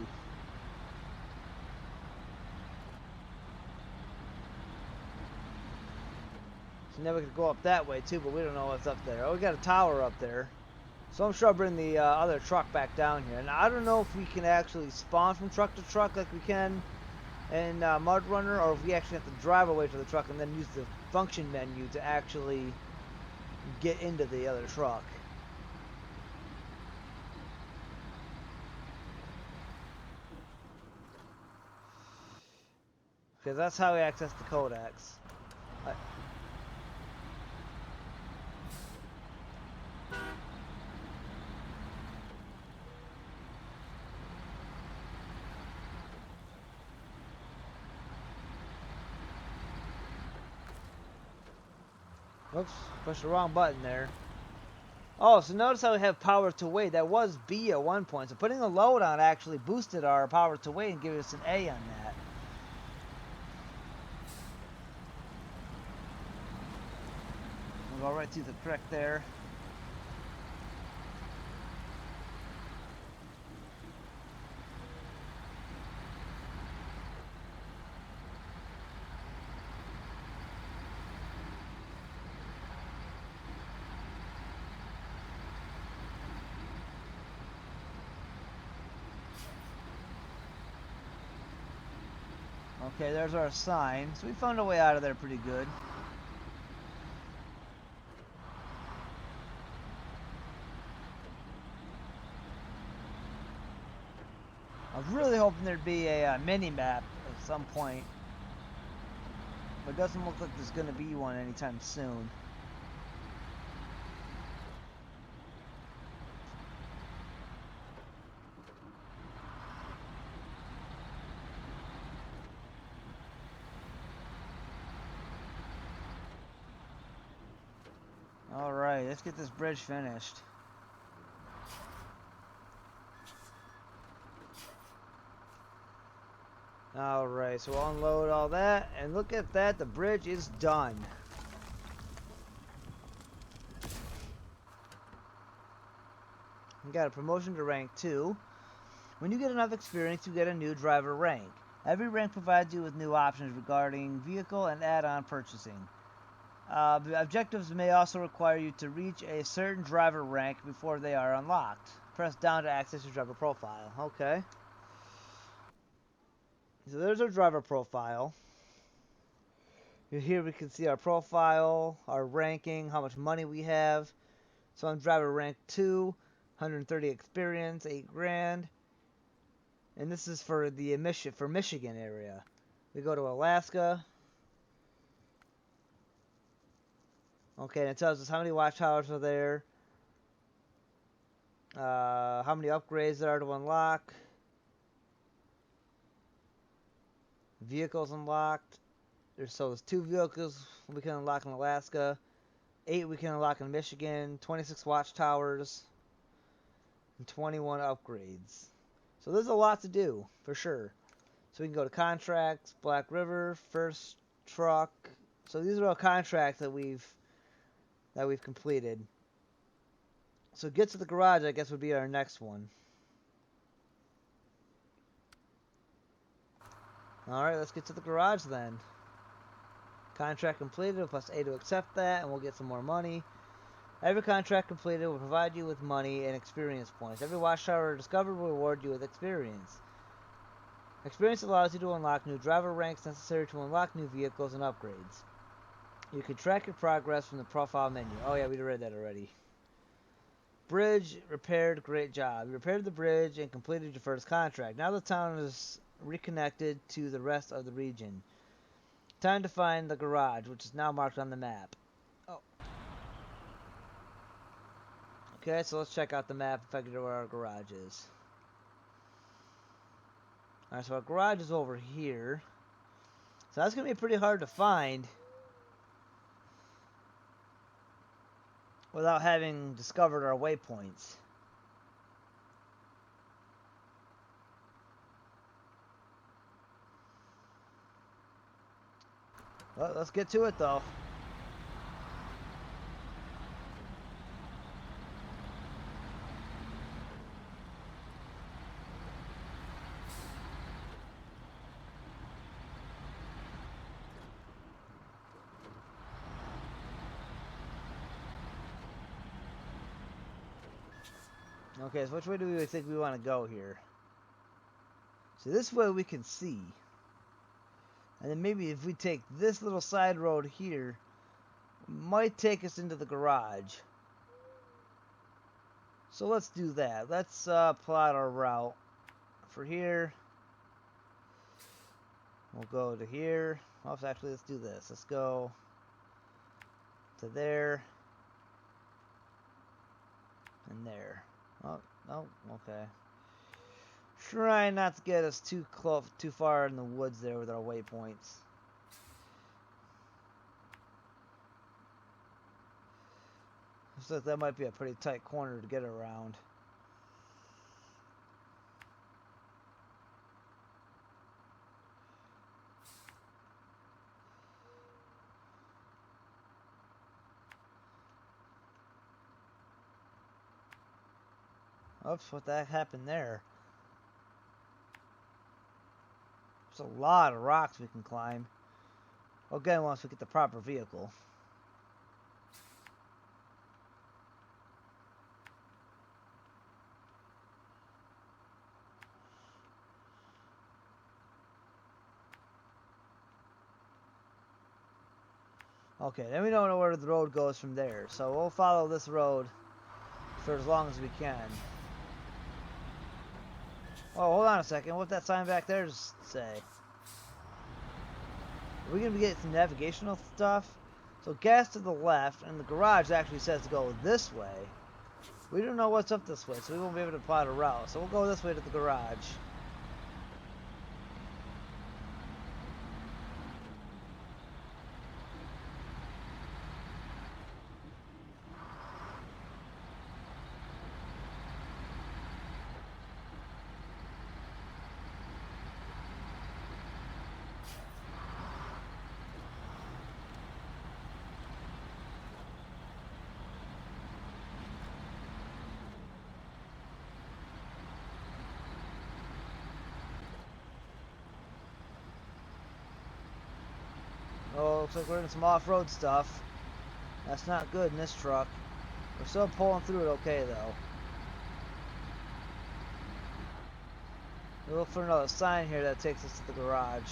So now we could go up that way too, but we don't know what's up there. Oh, we got a tower up there. So I'm sure I'll bring the other truck back down here. And I don't know if we can actually spawn from truck to truck like we can in Mud Runner, or if we actually have to drive our way to the truck and then use the function menu to actually get into the other truck. Because that's how we access the codex. Oops, pushed the wrong button there. Oh, so notice how we have power to weight. That was B at one point. So putting a load on actually boosted our power to weight and gave us an A on that. We'll go right through the creek there. Okay, there's our sign. So we found a way out of there pretty good. I was really hoping there'd be a mini-map at some point. But it doesn't look like there's going to be one anytime soon. Alright, let's get this bridge finished. Alright, so we'll unload all that, and look at that, the bridge is done. We got a promotion to rank 2. When you get enough experience, you get a new driver rank. Every rank provides you with new options regarding vehicle and add-on purchasing. The objectives may also require you to reach a certain driver rank before they are unlocked. Press down to access your driver profile. Okay. So there's our driver profile. Here we can see our profile, our ranking, how much money we have. So I'm driver rank 2, 130 experience, 8 grand. And this is for the Michigan area. We go to Alaska. Okay, and it tells us how many watchtowers are there, how many upgrades there are to unlock, vehicles unlocked, there's 2 vehicles we can unlock in Alaska, 8 we can unlock in Michigan, 26 watchtowers, and 21 upgrades. So there's a lot to do, for sure. So we can go to contracts, Black River, first truck. So these are all contracts that we've completed. So get to the garage, I guess, would be our next one. Alright, let's get to the garage then. Contract completed, plus A to accept that, and we'll get some more money. Every contract completed will provide you with money and experience points. Every watchtower discovered will reward you with experience. Experience allows you to unlock new driver ranks necessary to unlock new vehicles and upgrades. You can track your progress from the profile menu. Oh yeah, we read that already. Bridge repaired, great job. You repaired the bridge and completed your first contract. Now the town is reconnected to the rest of the region. Time to find the garage, which is now marked on the map. Oh. Okay, so let's check out the map and figure out where our garage is. Alright, so our garage is over here. So that's going to be pretty hard to find without having discovered our waypoints. Well, let's get to it though. Okay, so which way do we think we want to go here? So this way we can see. And then maybe if we take this little side road here, it might take us into the garage. So let's do that. Let's plot our route. For here, we'll go to here. Well, actually, let's do this. Let's go to there. And there. Oh, okay. Try not to get us too far in the woods there with our waypoints. Looks like that might be a pretty tight corner to get around. Oops, what the heck happened there? There's a lot of rocks we can climb. Again, once we get the proper vehicle. Okay, then we don't know where the road goes from there. So we'll follow this road for as long as we can. Oh, hold on a second. What's that sign back there say? Are we going to be getting some navigational stuff? So gas to the left, and the garage actually says to go this way. We don't know what's up this way, so we won't be able to plot a route. So we'll go this way to the garage. Oh, looks like we're in some off-road stuff. That's not good in this truck. We're still pulling through it okay, though. We'll look for another sign here that takes us to the garage.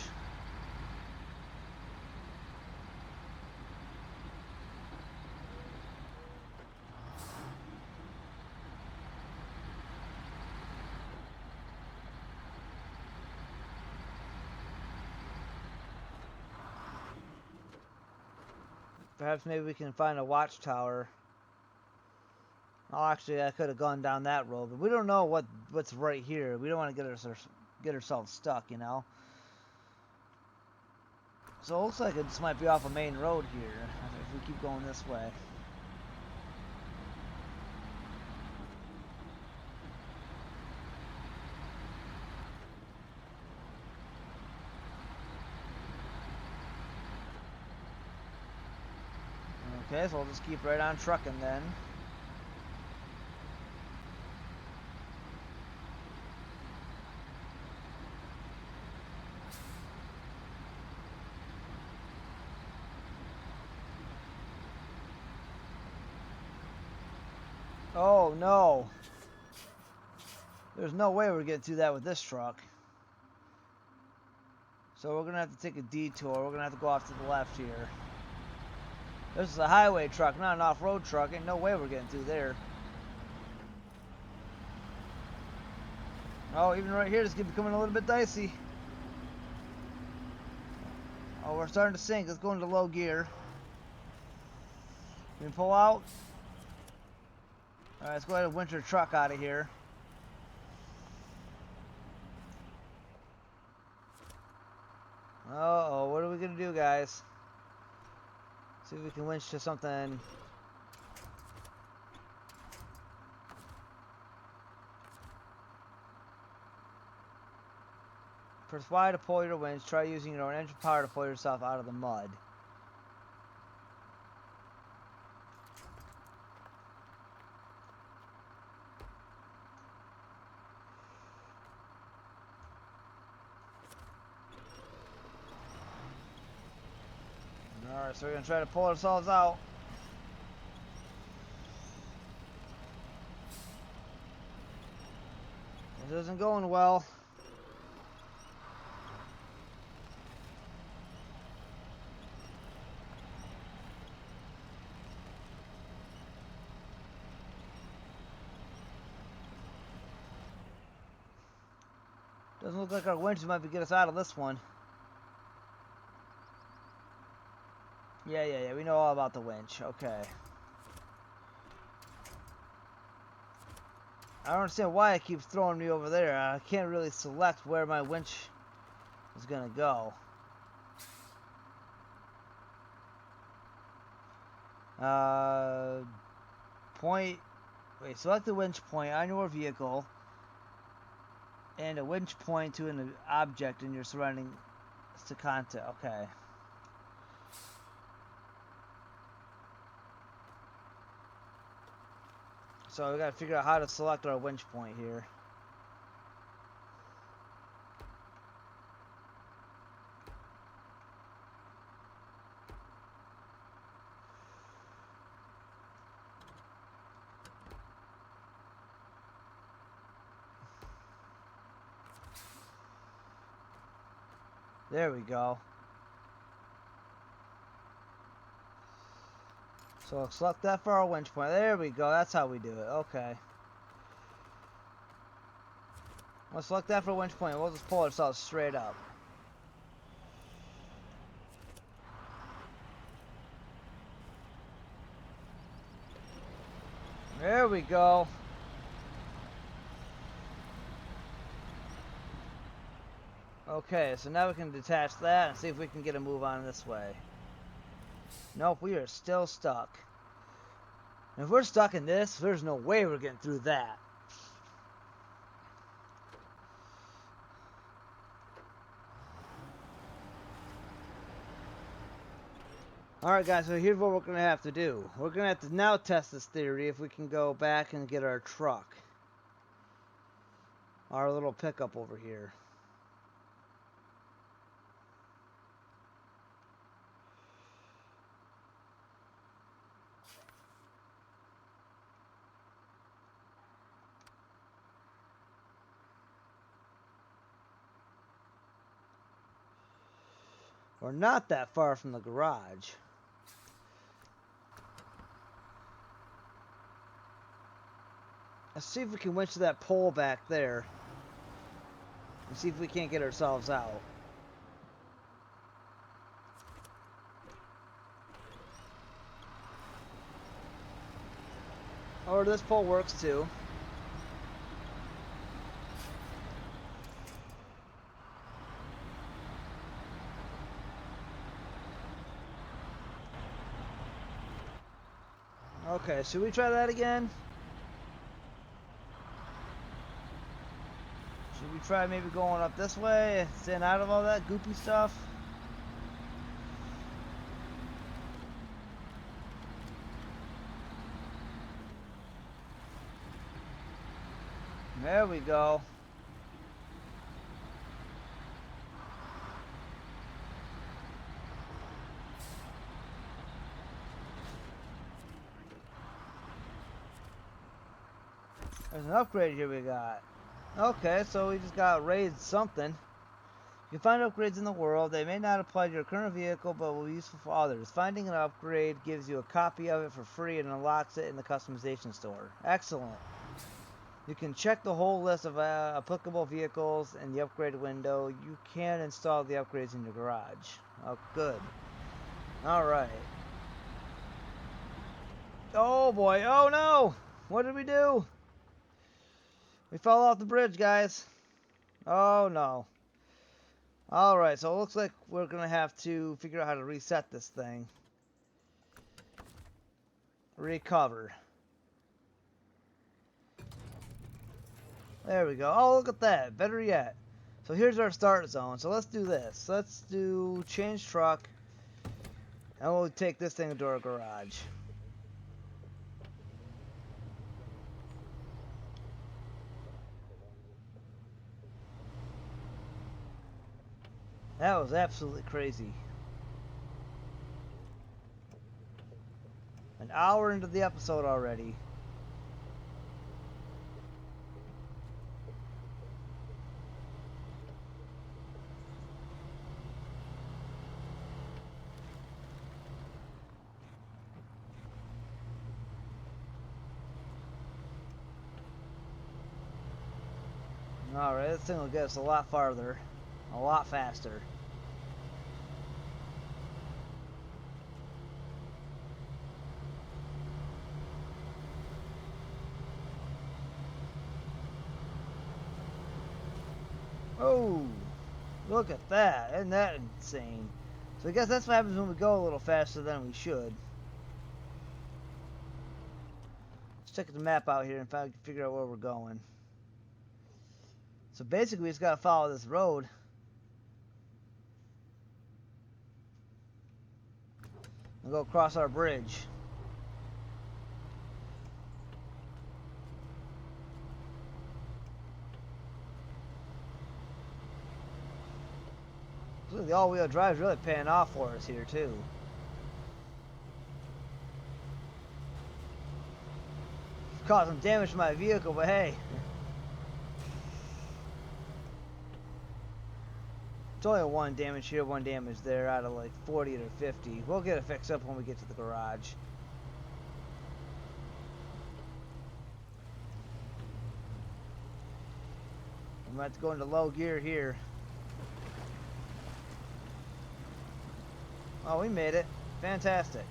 Perhaps maybe we can find a watchtower. Oh, actually, I could have gone down that road, but we don't know what's right here. We don't want to get ourselves stuck, you know. So it looks like it just might be off a main road here, if we keep going this way. Okay, so we'll just keep right on trucking then. Oh no! There's no way we're getting through that with this truck. So we're gonna have to take a detour. We're gonna have to go off to the left here. This is a highway truck, not an off-road truck. Ain't no way we're getting through there. Oh, even right here, it's becoming a little bit dicey. Oh, we're starting to sink. Let's go into low gear. Can we pull out? Alright, let's go ahead and winch our truck out of here. Uh-oh, what are we gonna do, guys? See if we can winch to something. Press Y to pull your winch. Try using your own engine power to pull yourself out of the mud. Alright, so we're gonna try to pull ourselves out. This isn't going well. Doesn't look like our winches might be get us out of this one. Yeah, we know all about the winch. Okay. I don't understand why it keeps throwing me over there. I can't really select where my winch is gonna go. Point. Wait, select the winch point on your vehicle and a winch point to an object in your surrounding content. Okay. So we gotta figure out how to select our winch point here. There we go. So select that for our winch point. There we go. That's how we do it. Okay. We'll select that for a winch point. We'll just pull ourselves straight up. There we go. Okay, so now we can detach that and see if we can get a move on this way. Nope, we are still stuck. And if we're stuck in this, there's no way we're getting through that. Alright guys, so here's what we're going to have to do. We're going to have to now test this theory if we can go back and get our truck. Our little pickup over here. We're not that far from the garage. Let's see if we can winch to that pole back there. And see if we can't get ourselves out. Or this pole works too. Okay, should we try that again? Should we try maybe going up this way, staying out of all that goopy stuff? There we go. There's an upgrade here we got. Okay, so we just got raised something. You can find upgrades in the world. They may not apply to your current vehicle, but will be useful for others. Finding an upgrade gives you a copy of it for free and unlocks it in the customization store. Excellent. You can check the whole list of applicable vehicles in the upgrade window. You can install the upgrades in your garage. Oh, good. Alright. Oh boy, oh no! What did we do? We fell off the bridge, guys. Oh no. Alright, so it looks like we're gonna have to figure out how to reset this thing. Recover. There we go. Oh, look at that. Better yet. So here's our start zone. So let's do this. Let's do change truck. And we'll take this thing into our garage. That was absolutely crazy. An hour into the episode already. Alright, this thing will get us a lot farther. A lot faster. Oh, look at that. Isn't that insane? So I guess that's what happens when we go a little faster than we should. Let's check the map out here and figure out where we're going. So basically we just gotta follow this road. And go across our bridge. The all-wheel drive is really paying off for us here too. Caused some damage to my vehicle, but hey. It's only one damage here, one damage there out of like 40 to 50. We'll get it fixed up when we get to the garage. I'm about to go into low gear here. Oh, we made it. Fantastic.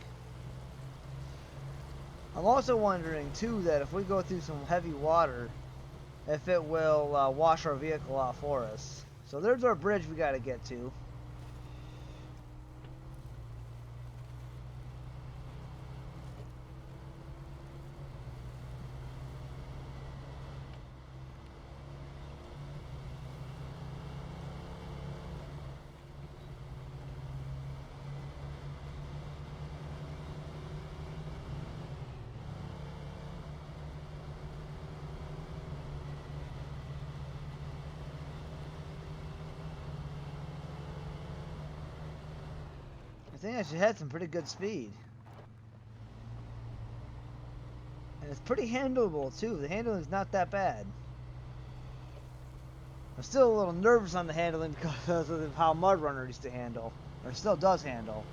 I'm also wondering, too, that if we go through some heavy water, if it will wash our vehicle off for us. So there's our bridge we got to get to. I think I should have some pretty good speed. And it's pretty handleable too. The handling is not that bad. I'm still a little nervous on the handling because of how Mud Runner used to handle. Or still does handle.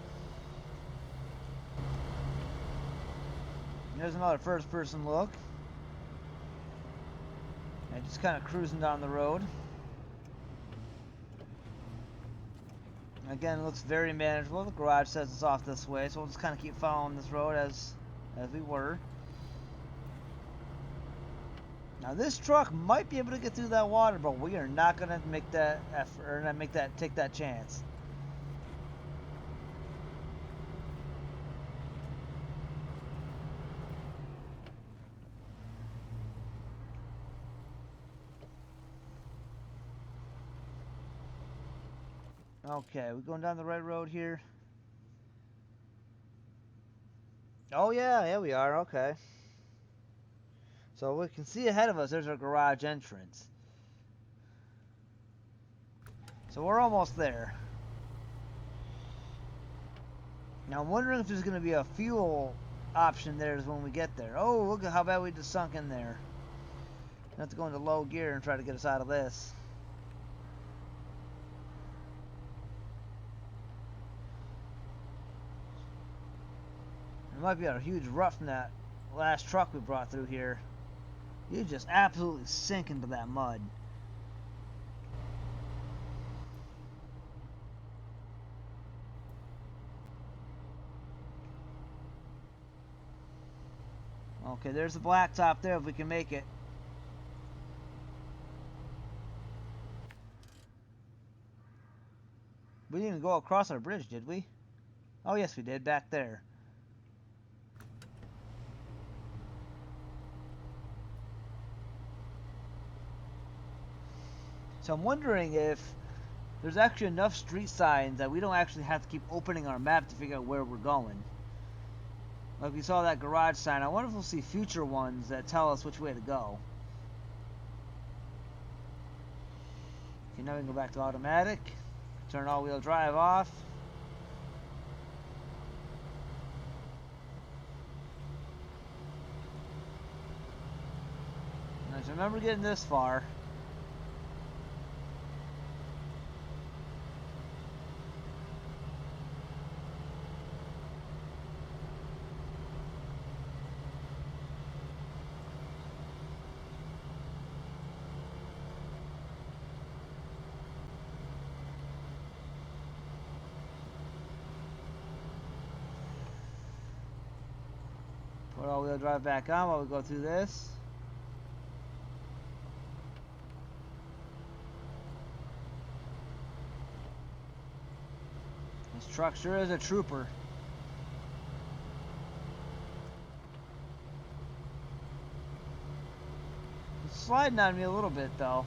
There's another first person look. And just kind of cruising down the road. Again, it looks very manageable. The garage says it's off this way, so we'll just kind of keep following this road as we were. Now this truck might be able to get through that water, but we are not going to make that effort, or take that chance. Okay, we going down the right road here? Oh yeah, yeah we are. Okay. So we can see ahead of us. There's our garage entrance. So we're almost there. Now I'm wondering if there's going to be a fuel option there when we get there. Oh, look at how bad we just sunk in there. We have to go into low gear and try to get us out of this. There might be a huge rough from that last truck we brought through here. You just absolutely sink into that mud. Okay, there's the blacktop there if we can make it. We didn't even go across our bridge, did we? Oh, yes, we did, back there. So I'm wondering if there's actually enough street signs that we don't actually have to keep opening our map to figure out where we're going. Like we saw that garage sign. I wonder if we'll see future ones that tell us which way to go. Okay, now we can go back to automatic. Turn all-wheel drive off. Now, just remember getting this far. Put all-wheel drive back on while we go through this. This truck sure is a trooper. It's sliding on me a little bit though.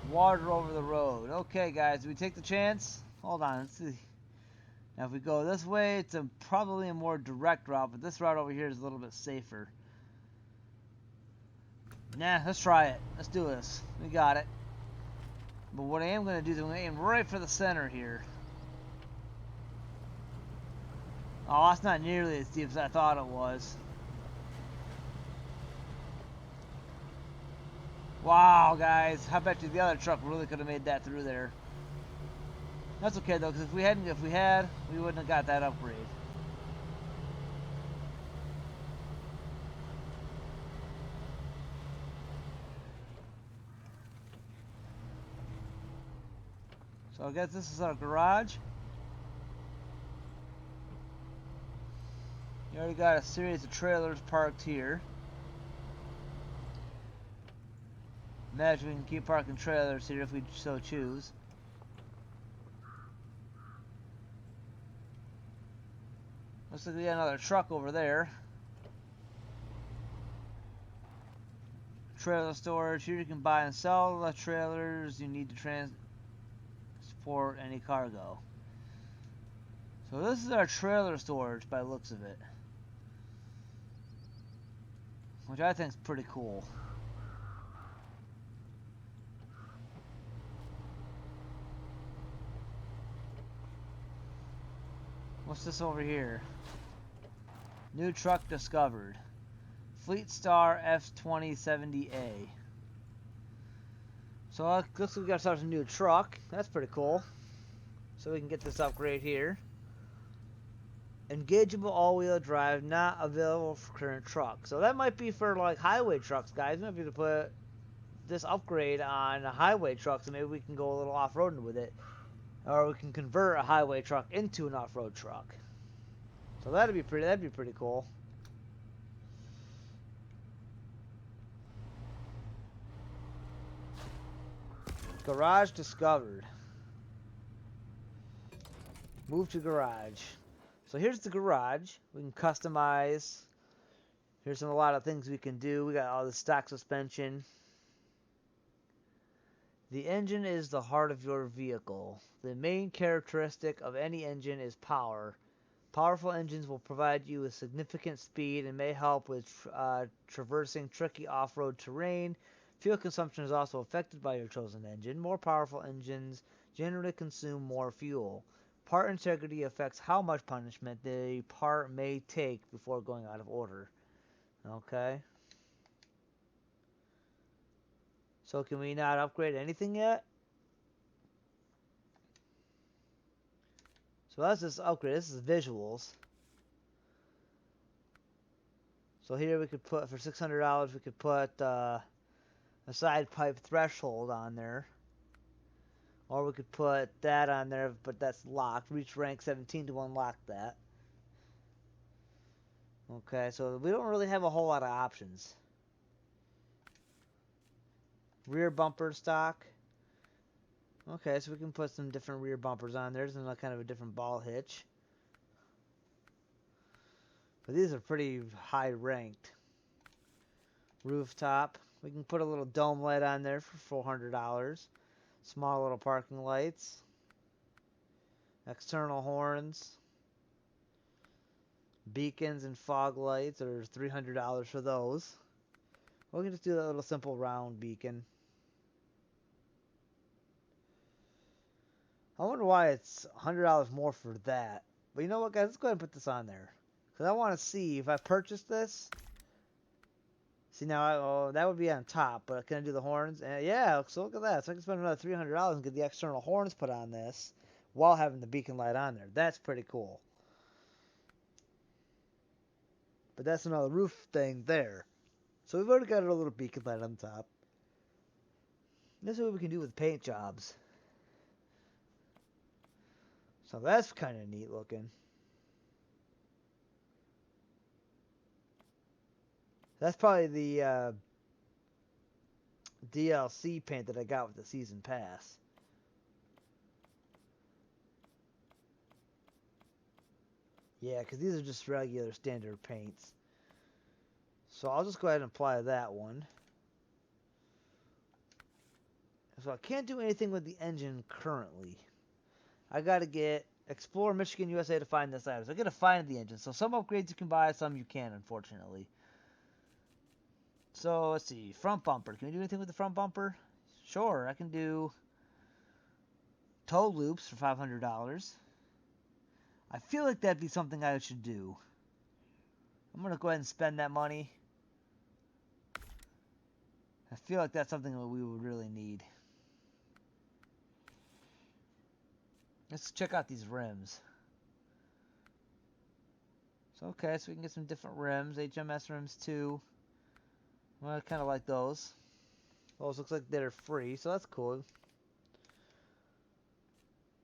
Water over the road. Okay, guys, do we take the chance? Hold on, let's see. Now, if we go this way, it's probably a more direct route, but this route over here is a little bit safer. Nah, let's try it. Let's do this. We got it. But what I am going to do is I'm going to aim right for the center here. Oh, that's not nearly as deep as I thought it was. Wow, guys. I bet you the other truck really could have made that through there. That's okay, though, because if we had, we wouldn't have got that upgrade. So I guess this is our garage. You already got a series of trailers parked here. Imagine we can keep parking trailers here if we so choose. Looks like we got another truck over there. Trailer storage. Here you can buy and sell the trailers you need to transport any cargo. So this is our trailer storage by the looks of it. Which I think is pretty cool. What's this over here? New truck discovered. Fleet Star F2070A. So looks like we got ourselves a new truck. That's pretty cool. So we can get this upgrade here. Engageable all-wheel drive, not available for current truck. So that might be for like highway trucks, guys. We might be able to put this upgrade on a highway truck, so maybe we can go a little off-roading with it. Or we can convert a highway truck into an off-road truck. So that'd be pretty cool. Garage discovered. Move to garage. So here's the garage. We can customize Here's a lot of things we can do. We got all the stock suspension. The engine is the heart of your vehicle. The main characteristic of any engine is power. Powerful engines will provide you with significant speed and may help with traversing tricky off-road terrain. Fuel consumption is also affected by your chosen engine. More powerful engines generally consume more fuel. Part integrity affects how much punishment the part may take before going out of order. Okay. So can we not upgrade anything yet? So let's just upgrade. This is visuals. So here we could put, for $600, we could put a side pipe threshold on there. Or we could put that on there, but that's locked. Reach rank 17 to unlock that. Okay, so we don't really have a whole lot of options. Rear bumper stock. Okay, so we can put some different rear bumpers on there. There's kind of a different ball hitch. But these are pretty high ranked. Rooftop. We can put a little dome light on there for $400. Small little parking lights. External horns. Beacons and fog lights are $300 for those. We can just do that little simple round beacon. I wonder why it's $100 more for that. But you know what, guys? Let's go ahead and put this on there. Because I want to see if I purchase this. See, now, that would be on top. But can I do the horns? Yeah, so look at that. So I can spend another $300 and get the external horns put on this while having the beacon light on there. That's pretty cool. But that's another roof thing there. So we've already got a little beacon light on top. This is what we can do with paint jobs. So that's kind of neat looking. That's probably the DLC paint that I got with the season pass. Yeah, because these are just regular standard paints. So I'll just go ahead and apply that one. So I can't do anything with the engine currently. I got to get Explore Michigan, USA to find this item. So I got to find the engine. So some upgrades you can buy, some you can't, unfortunately. So let's see. Front bumper. Can we do anything with the front bumper? Sure, I can do tow loops for $500. I feel like that'd be something I should do. I'm going to go ahead and spend that money. I feel like that's something that we would really need. Let's check out these rims. So, okay, so we can get some different rims. HMS rims too. Well, I kind of like those. Those looks like they're free, so that's cool.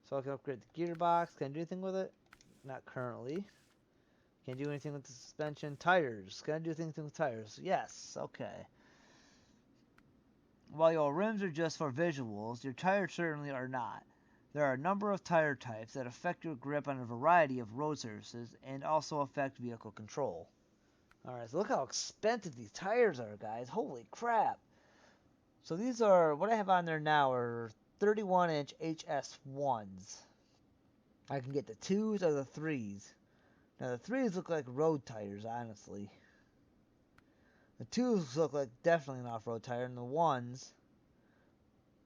So I can upgrade the gearbox. Can I do anything with it? Not currently. Can't do anything with the suspension. Tires. Can I do anything with tires? Yes. Okay. While your rims are just for visuals, your tires certainly are not. There are a number of tire types that affect your grip on a variety of road surfaces and also affect vehicle control. Alright, so look how expensive these tires are, guys. Holy crap. So these are, what I have on there now are 31-inch HS1s. I can get the 2s or the 3s. Now the 3s look like road tires, honestly. The 2s look like definitely an off-road tire, and the 1s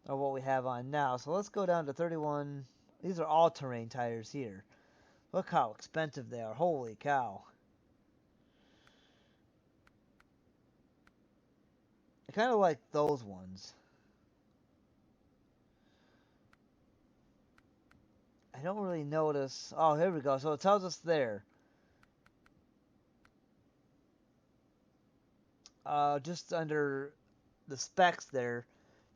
are what we have on now. So let's go down to 31. These are all-terrain tires here. Look how expensive they are. Holy cow. I kind of like those ones. I don't really notice. Oh, here we go. So it tells us there. Just under the specs there.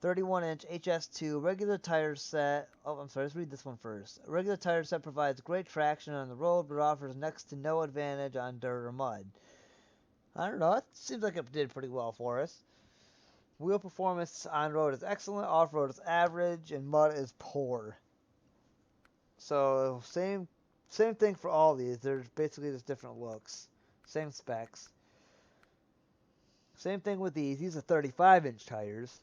31-inch HS2 regular tire set. Oh, I'm sorry. Let's read this one first. A regular tire set provides great traction on the road, but offers next to no advantage on dirt or mud. I don't know. It seems like it did pretty well for us. Wheel performance on road is excellent, off road is average, and mud is poor. So same thing for all these. There's basically just different looks, same specs. Same thing with these. These are 35-inch tires.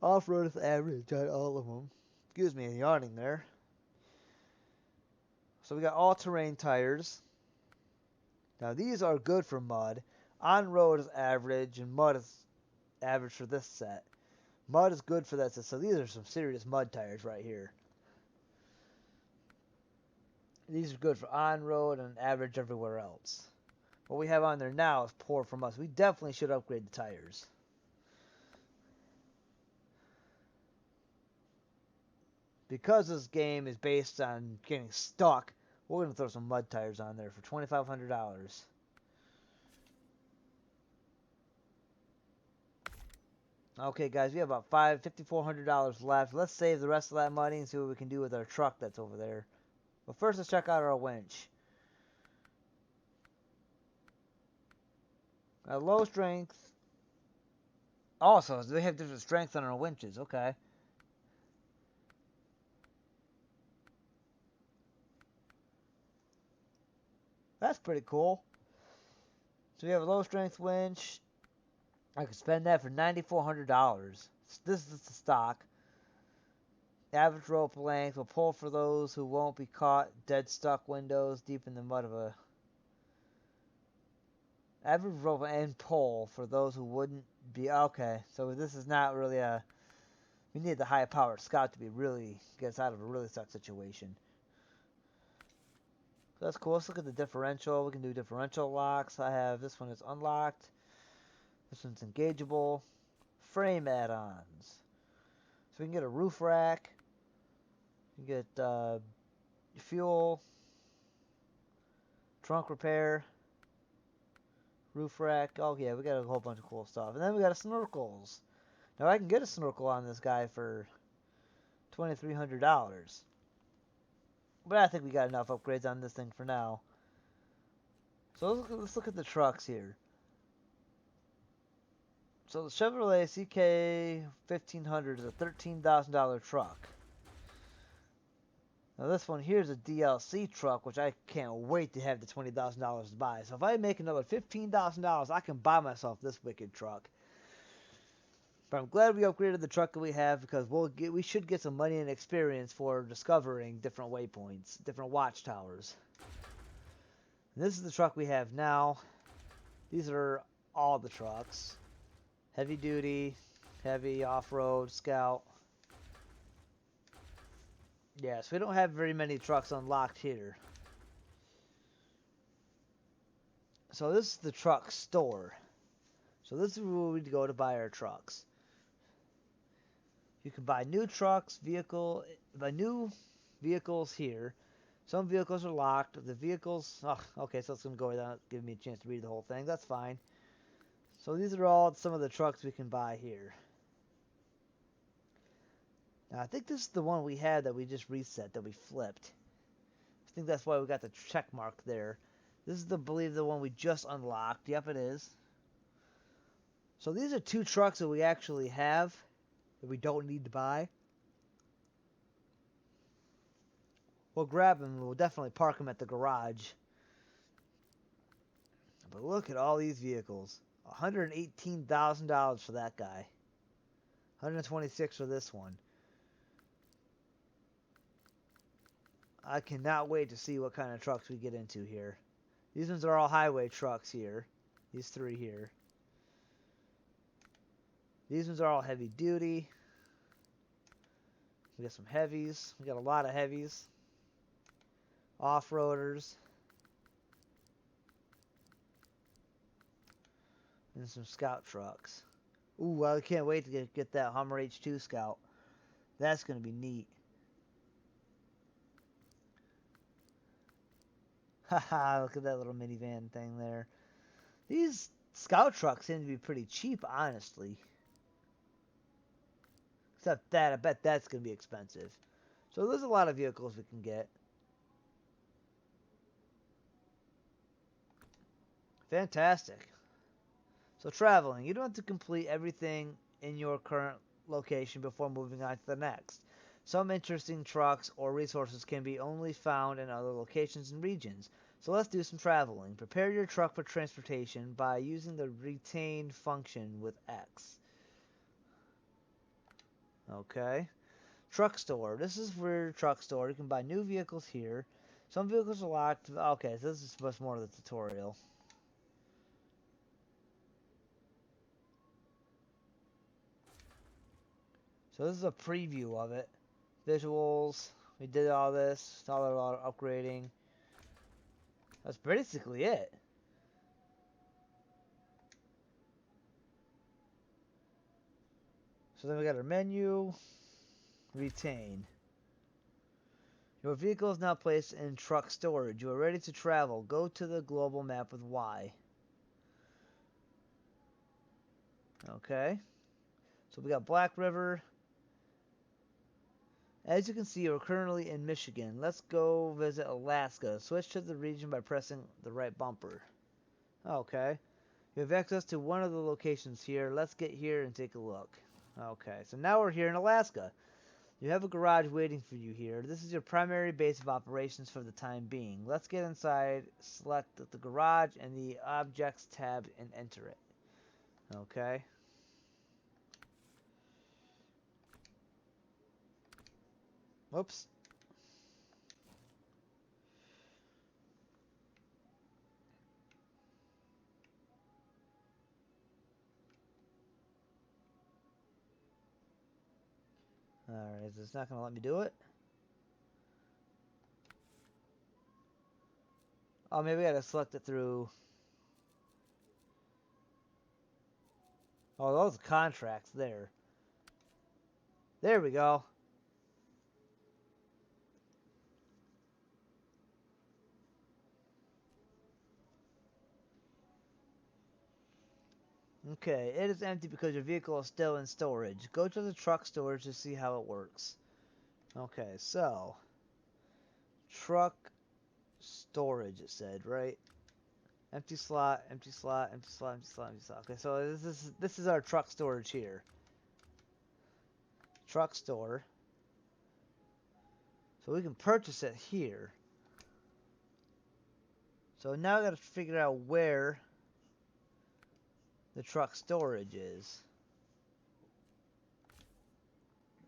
Off-road is average on all of them. Excuse me, yawning there. So we got all-terrain tires. Now these are good for mud. On-road is average, and mud is average for this set. Mud is good for that set. So these are some serious mud tires right here. These are good for on-road and average everywhere else. What we have on there now is poor from us. We definitely should upgrade the tires. Because this game is based on getting stuck, we're going to throw some mud tires on there for $2,500. Okay, guys, we have about $5,400 left. Let's save the rest of that money and see what we can do with our truck that's over there. But first, let's check out our winch. Low strength. Also, they have different strength on our winches. Okay. That's pretty cool. So we have a low strength winch. I could spend that for $9,400. This is the stock. Average rope length will pull for those who won't be caught dead stuck windows deep in the mud of a... Average rope and pull for those who wouldn't be... Okay, so this is not really a... We need the high-powered scout to be really... get us out of a really stuck situation. So that's cool. Let's look at the differential. We can do differential locks. I have... This one is unlocked. This one's engageable. Frame add-ons. So we can get a roof rack. You get fuel, trunk repair, roof rack. Oh yeah, we got a whole bunch of cool stuff. And then we got a snorkels. Now I can get a snorkel on this guy for $2,300. But I think we got enough upgrades on this thing for now. So let's look at the trucks here. So the Chevrolet CK 1500 is a $13,000 truck. Now this one here is a DLC truck, which I can't wait to have the $20,000 to buy. So if I make another $15,000, I can buy myself this wicked truck. But I'm glad we upgraded the truck that we have, because we should get some money and experience for discovering different waypoints, different watchtowers. And this is the truck we have now. These are all the trucks. Heavy duty, heavy off-road, scout. Yes, we don't have very many trucks unlocked here. So this is the truck store. So this is where we go to buy our trucks. You can buy new trucks, buy new vehicles here. Some vehicles are locked. The vehicles... Oh, okay, so it's going to go without giving me a chance to read the whole thing. That's fine. So these are all some of the trucks we can buy here. Now, I think this is the one we had that we just reset, that we flipped. I think that's why we got the check mark there. This is, I believe, the one we just unlocked. Yep, it is. So these are two trucks that we actually have that we don't need to buy. We'll grab them and we'll definitely park them at the garage. But look at all these vehicles. $118,000 for that guy. $126,000 for this one. I cannot wait to see what kind of trucks we get into here. These ones are all highway trucks here. These three here. These ones are all heavy duty. We got some heavies. We got a lot of heavies. Off-roaders. And some scout trucks. Ooh, I can't wait to get that Hummer H2 Scout. That's going to be neat. Haha, look at that little minivan thing there. These scout trucks seem to be pretty cheap, honestly. Except that, I bet that's going to be expensive. So there's a lot of vehicles we can get. Fantastic. So traveling, you don't have to complete everything in your current location before moving on to the next. Some interesting trucks or resources can be only found in other locations and regions. So let's do some traveling. Prepare your truck for transportation by using the retain function with X. Okay. Truck store. This is for your truck store. You can buy new vehicles here. Some vehicles are locked. Okay, so this is much more of the tutorial. So this is a preview of it. Visuals. We did all this. All our upgrading. That's basically it. So then we got our menu. Retain. Your vehicle is now placed in truck storage. You are ready to travel. Go to the global map with Y. Okay. So we got Black River. As you can see, we're currently in Michigan. Let's go visit Alaska. Switch to the region by pressing the right bumper. Okay. You have access to one of the locations here. Let's get here and take a look. Okay, so now we're here in Alaska. You have a garage waiting for you here. This is your primary base of operations for the time being. Let's get inside, select the garage and the Objects tab and enter it. Okay. Whoops. Alright, it's not going to let me do it. Oh, maybe I got to select it through... Oh, those contracts there. There we go. Okay, it is empty because your vehicle is still in storage. Go to the truck storage to see how it works. Okay, so... Truck storage, it said, right? Empty slot, empty slot, empty slot, empty slot, empty slot. Okay, so this is our truck storage here. Truck store. So we can purchase it here. So now I got to figure out where the truck storage is.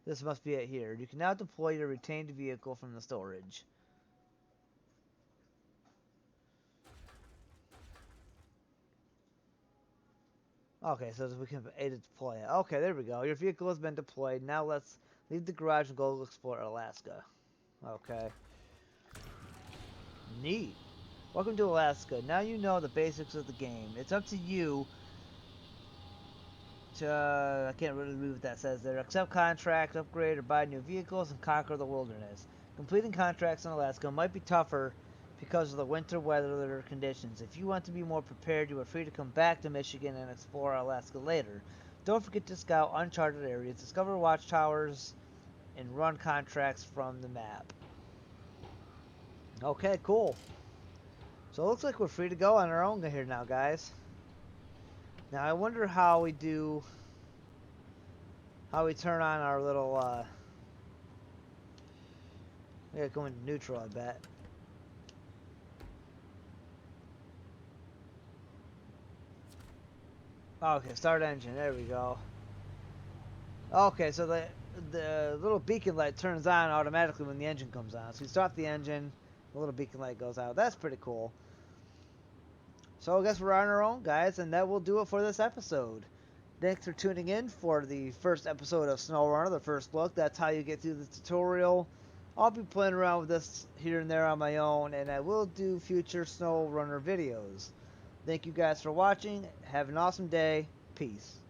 This must be it here. You can now deploy your retained vehicle from the storage. Okay, so we can A to deploy it. Okay, there we go. Your vehicle has been deployed. Now let's leave the garage and go explore Alaska. Okay. Neat. Welcome to Alaska. Now you know the basics of the game. It's up to you to, I can't really read what that says there. Accept contracts, upgrade, or buy new vehicles, and conquer the wilderness. Completing contracts in Alaska might be tougher because of the winter weather conditions. If you want to be more prepared, you are free to come back to Michigan and explore Alaska later. Don't forget to scout uncharted areas, discover watchtowers, and run contracts from the map. Okay, cool. So it looks like we're free to go on our own here now, guys. Now I wonder how we turn on our little, we gotta go into neutral, I bet. Okay, start engine, there we go. Okay, so the little beacon light turns on automatically when the engine comes on. So you start the engine, the little beacon light goes out. That's pretty cool. So I guess we're on our own, guys, and that will do it for this episode. Thanks for tuning in for the first episode of SnowRunner, the first look. That's how you get through the tutorial. I'll be playing around with this here and there on my own, and I will do future SnowRunner videos. Thank you guys for watching. Have an awesome day. Peace.